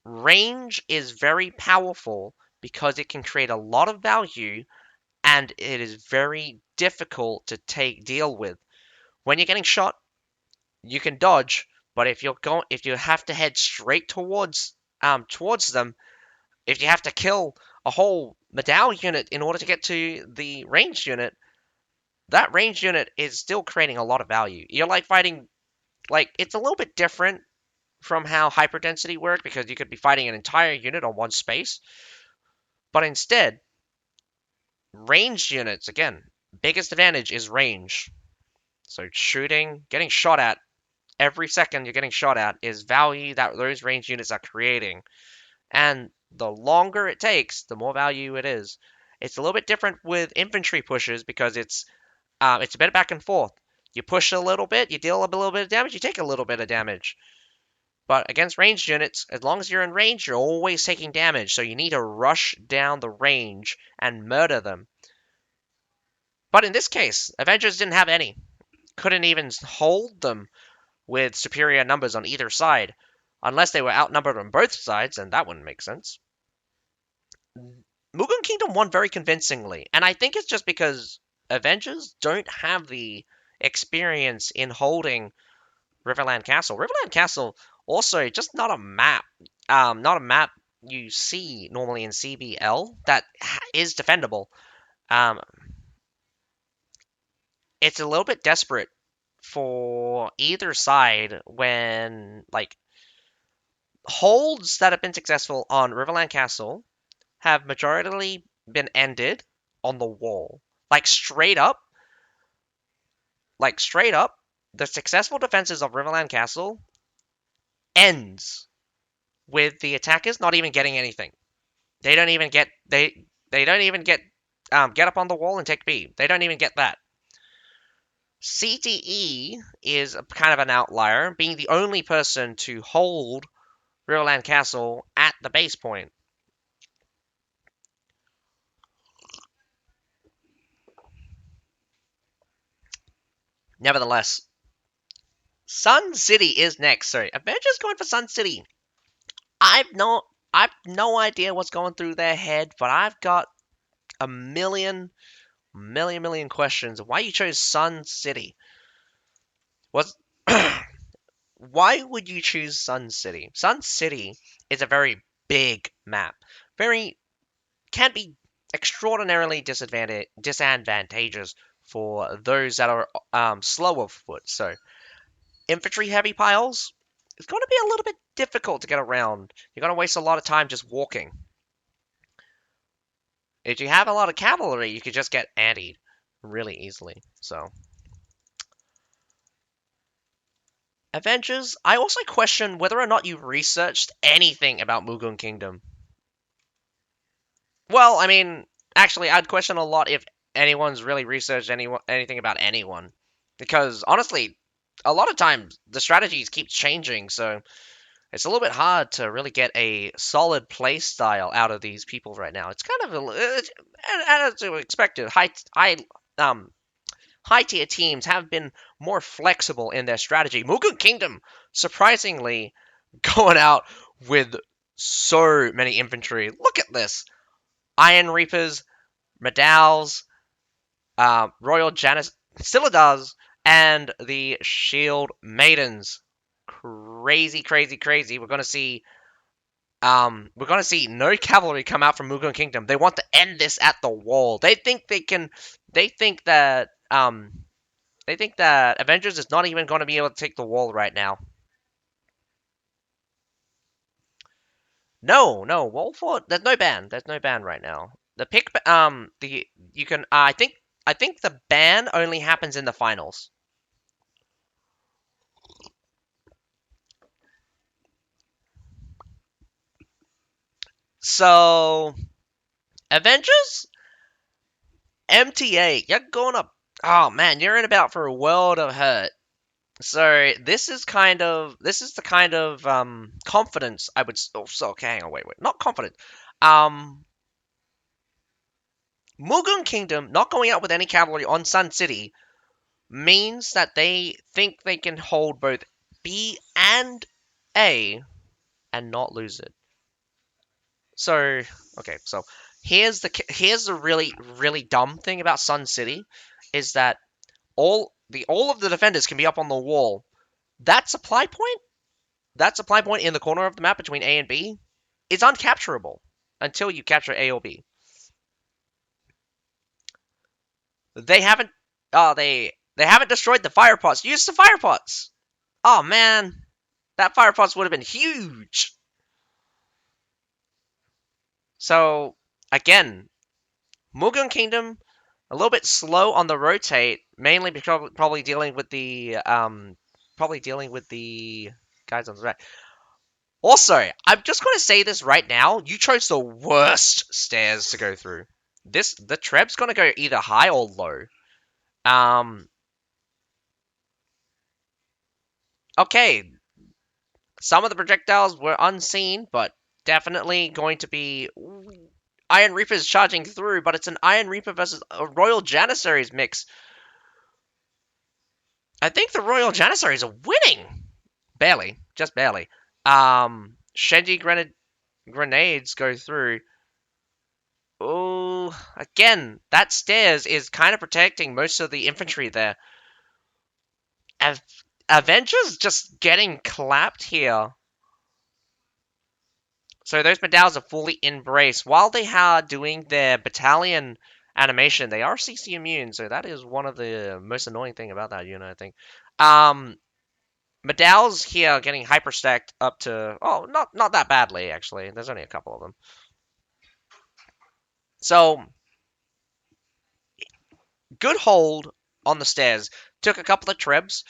range is very powerful because it can create a lot of value and it is very difficult to deal with. When you're getting shot, you can dodge, but if you have to head straight towards them, if you have to kill a whole medallion unit in order to get to the ranged unit, that ranged unit is still creating a lot of value. You're like fighting, like, it's a little bit different from how hyperdensity worked because you could be fighting an entire unit on one space, but instead, ranged units, again, biggest advantage is range. So shooting, getting shot at, every second you're getting shot at is value that those ranged units are creating. And the longer it takes, the more value it is. It's a little bit different with infantry pushes because it's a bit back and forth. You push a little bit, you deal a little bit of damage, you take a little bit of damage. But against ranged units, as long as you're in range, you're always taking damage, so you need to rush down the range and murder them. But in this case, Avengers didn't have any. Couldn't even hold them with superior numbers on either side. Unless they were outnumbered on both sides, and that wouldn't make sense. MugoonKingdom won very convincingly, and I think it's just because Avengers don't have the experience in holding Riverland Castle. Riverland Castle also just not a map you see normally in CBL that is defendable. Um, it's a little bit desperate for either side when like holds that have been successful on Riverland Castle have majorly been ended on the wall. Straight up, the successful defenses of Riverland Castle ends with the attackers not even getting anything. They don't even get they don't even get up on the wall and take B. They don't even get that. CTE is kind of an outlier, being the only person to hold Riverland Castle at the base point. Nevertheless, Sun City is next. Sorry, Avengers going for Sun City. I've no I've no idea what's going through their head, but I've got a million questions. Why you chose Sun City? Was Why would you choose Sun City? Sun City is a very big map. Very can be extraordinarily disadvantageous for those that are slow of foot. So infantry heavy piles, it's going to be a little bit difficult to get around. You're going to waste a lot of time just walking. If you have a lot of cavalry, you could just get antied really easily. So Avengers, I also question whether or not you researched anything about MugoonKingdom. Well, I mean, actually, I'd question a lot if anyone's really researched anything about anyone, because honestly, a lot of times the strategies keep changing, so it's a little bit hard to really get a solid play style out of these people right now. It's kind of as expected. Um high tier teams have been more flexible in their strategy. MugoonKingdom surprisingly going out with so many infantry. Look at this. Iron Reapers, Medals, Royal Janus, Silidars, and the Shield Maidens. Crazy, crazy, crazy. We're gonna see no cavalry come out from MugoonKingdom. They want to end this at the wall. They think that Avengers is not even going to be able to take the wall right now. No, wall fort. There's no ban. There's no ban right now. The pick the you can I think I think the ban only happens in the finals. So Avengers, MTA, you're going up. Oh man, you're in about for a world of hurt. So this is the kind of confidence I would. Oh, so okay, hang on, wait, not confident. Um, Mugun Kingdom not going out with any cavalry on Sun City means that they think they can hold both B and A and not lose it. So okay, so here's the really dumb thing about Sun City is that all of the defenders can be up on the wall. That supply point, that supply point in the corner of the map between A and B is uncapturable until you capture A or B. They haven't they haven't destroyed the fire pots. Use the fire pots. Oh man, that fire pots would have been huge. So again, Mugun Kingdom a little bit slow on the rotate, mainly because probably dealing with the guys on the right. Also, I'm just going to say this right now. You chose the worst stairs to go through. The Treb's going to go either high or low. Um, okay, some of the projectiles were unseen, but definitely going to be Iron Reapers charging through, but it's an Iron Reaper versus a Royal Janissaries mix. I think the Royal Janissaries are winning. Barely, just barely. Shenji grenades go through. Oh, again, that stairs is kind of protecting most of the infantry there. Av- Avengers just getting clapped here. So those medals are fully embraced. While they are doing their battalion animation, they are CC immune, so that is one of the most annoying thing about that unit, I think. Medals here getting hyper stacked up to not that badly actually. There's only a couple of them. So good hold on the stairs. Took a couple of trebs.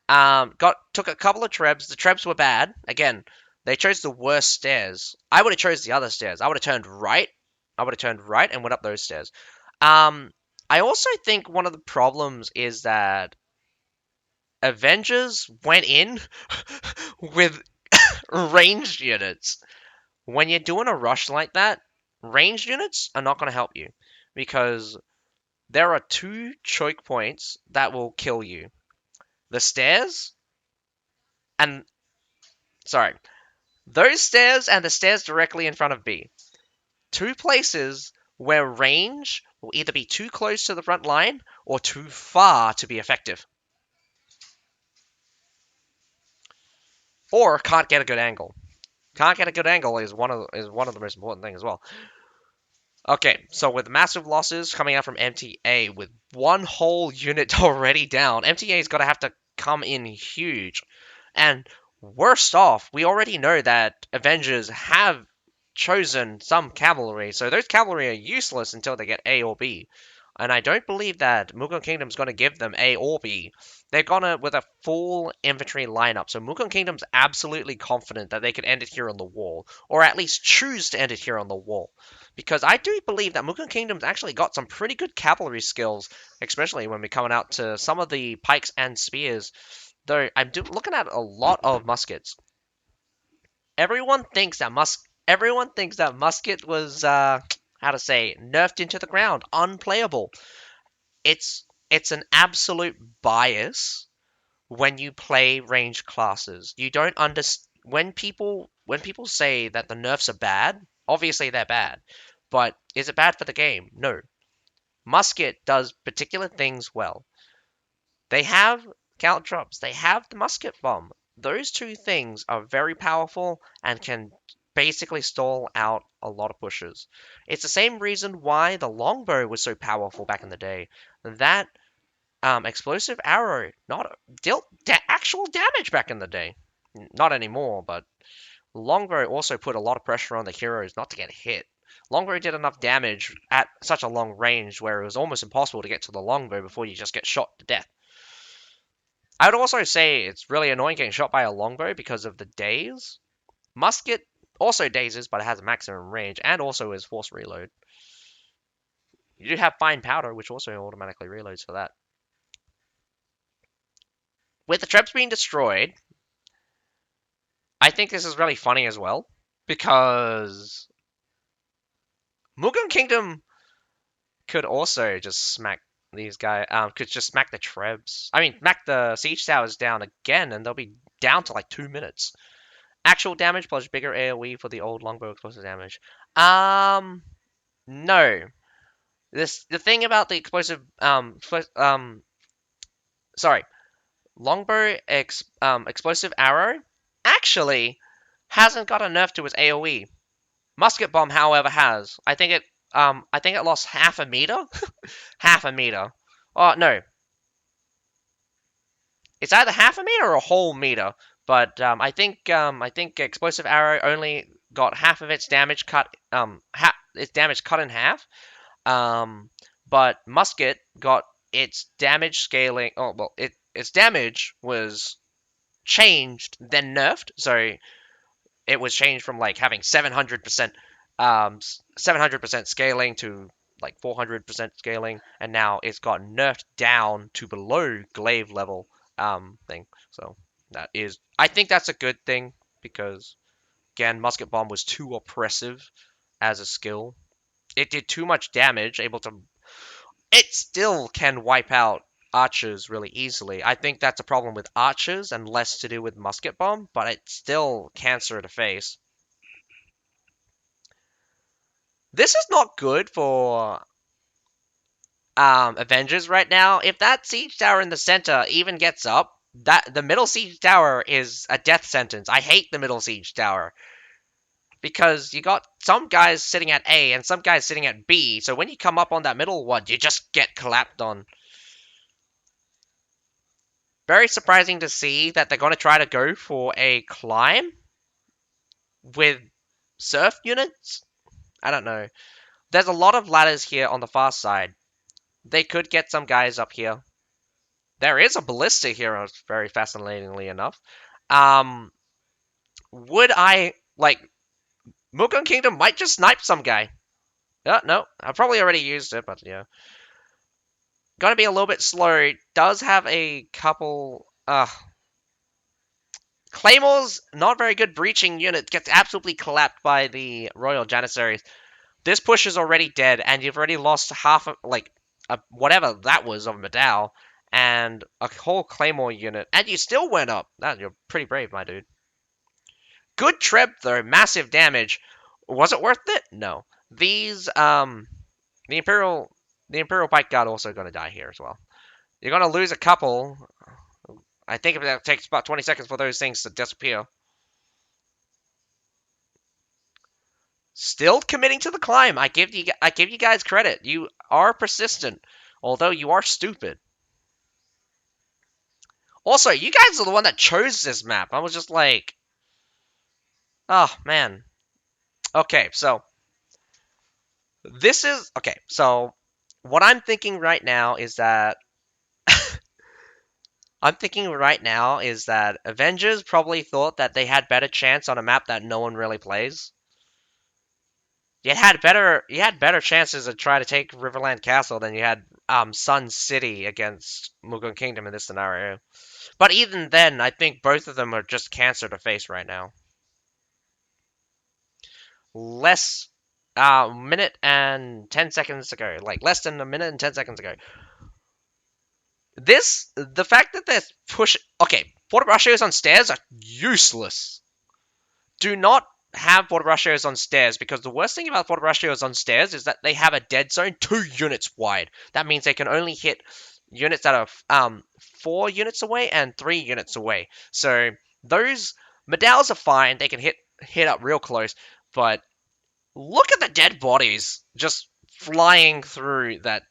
Took a couple of trebs. The trebs were bad. Again, they chose the worst stairs. I would have chose the other stairs. I would have turned right. I would have turned right and went up those stairs. Um, I also think one of the problems is that Avengers went in with ranged units. When you're doing a rush like that, ranged units are not going to help you because there are two choke points that will kill you. The stairs and sorry, those stairs and the stairs directly in front of B. Two places where range will either be too close to the front line or too far to be effective. Or can't get a good angle. Can't get a good angle is one of the most important things as well. Okay, so with massive losses coming out from MTA, with one whole unit already down, MTA's got to have to come in huge. And worst off, we already know that Avengers have chosen some cavalry, so those cavalry are useless until they get A or B. And I don't believe that Mughal Kingdom's going to give them A or B. They're gonna with a full infantry lineup. So Mughal Kingdom's absolutely confident that they can end it here on the wall, or at least choose to end it here on the wall. Because I do believe that Mughal Kingdom's actually got some pretty good cavalry skills, especially when we're coming out to some of the pikes and spears. Though looking at a lot of muskets. Everyone thinks that musket was how to say nerfed into the ground, unplayable. It's an absolute bias when you play ranged classes. You don't understand when people say that the nerfs are bad. Obviously they're bad, but is it bad for the game? No. Musket does particular things well. They have count drops. They have the musket bomb. Those two things are very powerful and can basically stall out a lot of pushes. It's the same reason why the longbow was so powerful back in the day. That explosive arrow not dealt actual damage back in the day. Not anymore, but longbow also put a lot of pressure on the heroes not to get hit. longbow did enough damage at such a long range where it was almost impossible to get to the longbow before you just get shot to death. I would also say it's really annoying getting shot by a longbow because of the daze. Musket also dazes, but it has a maximum range and also is force reload. You do have fine powder, which also automatically reloads for that. With the traps being destroyed, I think this is really funny as well because MugoonKingdom could also just smack these guys. Could just smack the trebs. I mean, smack the siege towers down again, and they'll be down to like 2 minutes. Actual damage plus bigger AOE for the old longbow explosive damage. No. The thing about the sorry, longbow explosive arrow actually hasn't got a nerf to its AOE. Musket bomb, however, has. I think it lost half a meter. Half a meter. Oh no, it's either half a meter or a whole meter. But I think explosive arrow only got half of its damage cut. Its damage cut in half. But musket got its damage scaling. Oh well, its damage was changed then nerfed. So it was changed from like having 700% scaling to like 400% scaling, and now it's got nerfed down to below glaive level thing. So I think that's a good thing because again, musket bomb was too oppressive as a skill. It did too much damage, able to. It still can wipe out archers really easily. I think that's a problem with archers and less to do with musket bomb, but it's still cancer to face. This is not good for Avengers right now. If that siege tower in the center even gets up, that the middle siege tower is a death sentence. I hate the middle siege tower because you got some guys sitting at A and some guys sitting at B. So when you come up on that middle one, you just get clapped on. Very surprising to see that they're going to try to go for a climb with surf units. I don't know. There's a lot of ladders here on the far side. They could get some guys up here. There is a ballista here, very fascinatingly enough. Um, would I like MugoonKingdom might just snipe some guy? No, I probably already used it, but yeah, gonna be a little bit slow. Does have a couple. Claymore's not very good breaching unit gets absolutely clapped by the Royal Janissaries. This push is already dead, and you've already lost half of whatever that was of Medal and a whole Claymore unit, and you still went up. You're pretty brave, my dude. Good trip though, massive damage. Was it worth it? No. The Imperial Pike Guard also gonna die here as well. You're gonna lose a couple. I think it takes about 20 seconds for those things to disappear. Still committing to the climb. I give you guys credit. You are persistent, although you are stupid. Also, you guys are the one that chose this map. I was just like, oh man. Okay, so so what I'm thinking right now is that Avengers probably thought that they had better chance on a map that no one really plays. You had better chances to try to take Riverland Castle than you had Sun City against MugoonKingdom in this scenario. But even then, I think both of them are just cancer to face right now. Less minute and 10 seconds ago, like less than a minute and 10 seconds ago. The fact that they're okay, Port Rushios on stairs are useless. Do not have Port Rushios on stairs because the worst thing about Port Rushios on stairs is that they have a dead zone 2 units wide. That means they can only hit units that are 4 units away and 3 units away. So those medals are fine; they can hit up real close. But look at the dead bodies just flying through that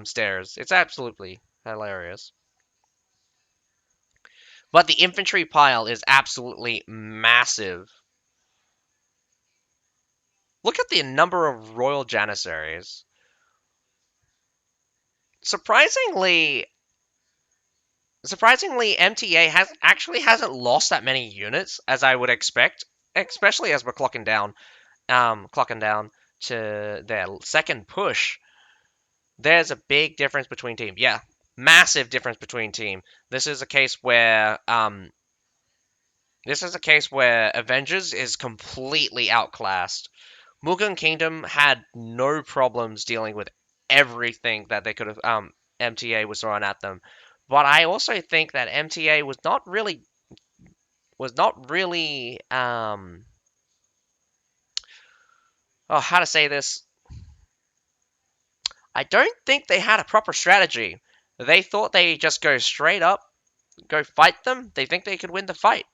stairs. It's absolutely hilarious. But the infantry pile is absolutely massive. Look at the number of Royal Janissaries. Surprisingly, MTA hasn't lost that many units as I would expect, especially as we're clocking down to their second push. There's a big difference between team. Yeah, massive difference between team. This is a case where Avengers is completely outclassed. Mugen Kingdom had no problems dealing with everything that they could have MTA was throwing at them. But I also think that MTA was not really oh, how to say this? I don't think they had a proper strategy. They thought they just go straight up, go fight them. They think they could win the fight.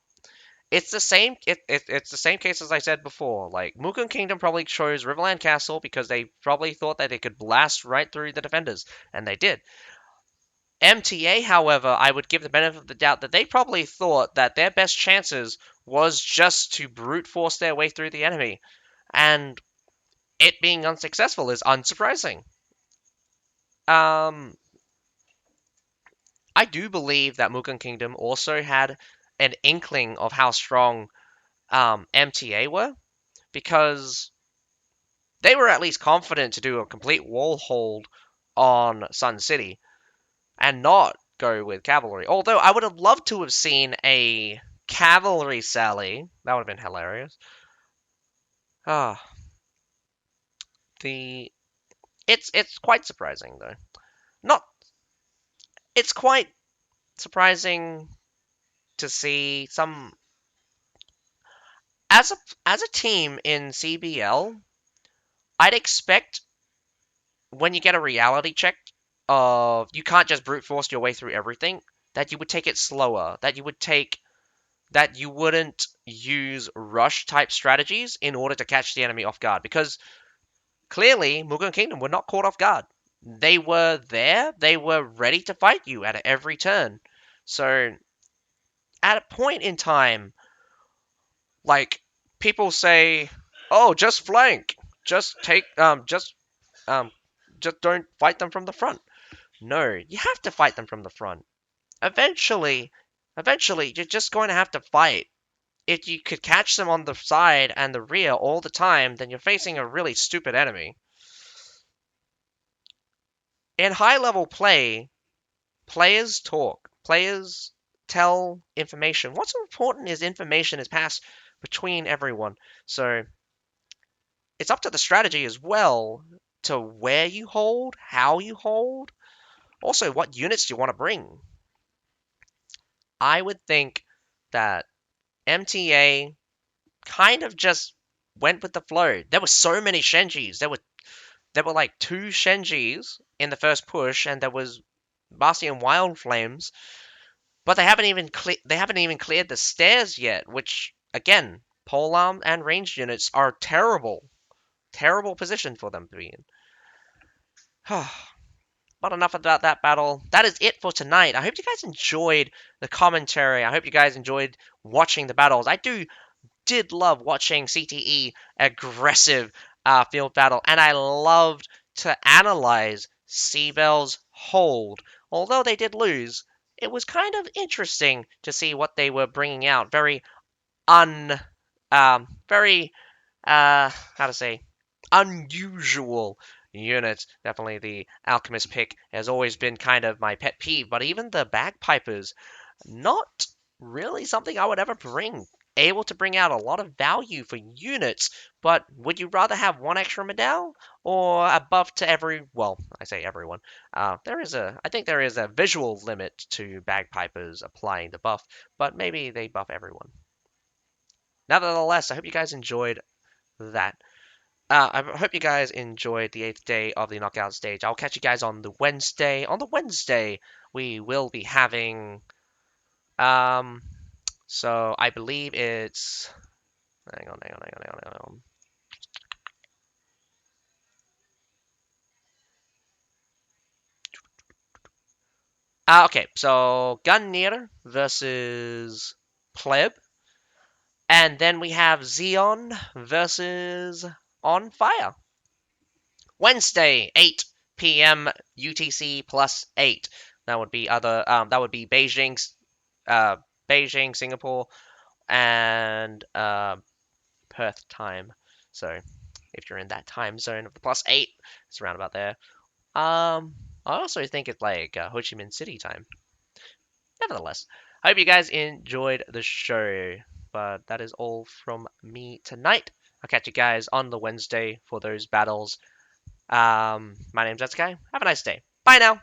It's the same. It's the same case as I said before. Like Mugen Kingdom probably chose Riverland Castle because they probably thought that they could blast right through the defenders, and they did. MTA, however, I would give the benefit of the doubt that they probably thought that their best chances was just to brute force their way through the enemy, and it being unsuccessful is unsurprising. Um, I do believe that Mugen Kingdom also had an inkling of how strong MTA were because they were at least confident to do a complete wall hold on Sun City and not go with cavalry. Although I would have loved to have seen a cavalry sally. That would have been hilarious. Ah, the it's quite surprising though. Not it's quite surprising to see some as a team in CBL. I'd expect when you get a reality check of you can't just brute force your way through everything, that you would take it slower, that you wouldn't use rush type strategies in order to catch the enemy off guard. Because clearly, Mugen Kingdom were not caught off guard. They were there, they were ready to fight you at every turn. So at a point in time, like people say, "Oh, just flank, just take, um, just don't fight them from the front." No, you have to fight them from the front. Eventually, you're just going to have to fight. If you could catch them on the side and the rear all the time, then you're facing a really stupid enemy. In high level play, players talk. Players tell information. What's important is information is passed between everyone. So it's up to the strategy as well to where you hold, how you hold, also what units do you want to bring. I would think that MTA kind of just went with the flow. There were so many Shenjis. There were like two Shenjis in the first push, and there was Bastion Wild Flames, but they haven't even cleared the stairs yet. Which again, polearm and ranged units are terrible position for them to be in. But enough about that battle. That is it for tonight. I hope you guys enjoyed the commentary. I hope you guys enjoyed watching the battles. Did love watching CTE aggressive field battle, and I loved to analyze CBEL's hold. Although they did lose, it was kind of interesting to see what they were bringing out. Very how to say, unusual units. Definitely the Alchemist pick has always been kind of my pet peeve, but even the Bagpipers, not really something I would ever bring. Able to bring out a lot of value for units, but would you rather have one extra medal or a buff to every? Well, I say everyone. I think there is a visual limit to Bagpipers applying the buff, but maybe they buff everyone. Nevertheless, I hope you guys enjoyed that. I hope you guys enjoyed the 8th day of the knockout stage. I'll catch you guys on the Wednesday. On the Wednesday, we will be having. Um, so I believe it's. Hang on. Okay, so Gungnir versus Pleb. And then we have Xeon versus on fire. Wednesday, 8 p.m. UTC plus 8. That would be Beijing, Singapore, and Perth time. So if you're in that time zone of the plus 8, it's around about there. I also think it's like Ho Chi Minh City time. Nevertheless, I hope you guys enjoyed the show. But that is all from me tonight. I'll catch you guys on the Wednesday for those battles. My name's Etsukai. Have a nice day. Bye now.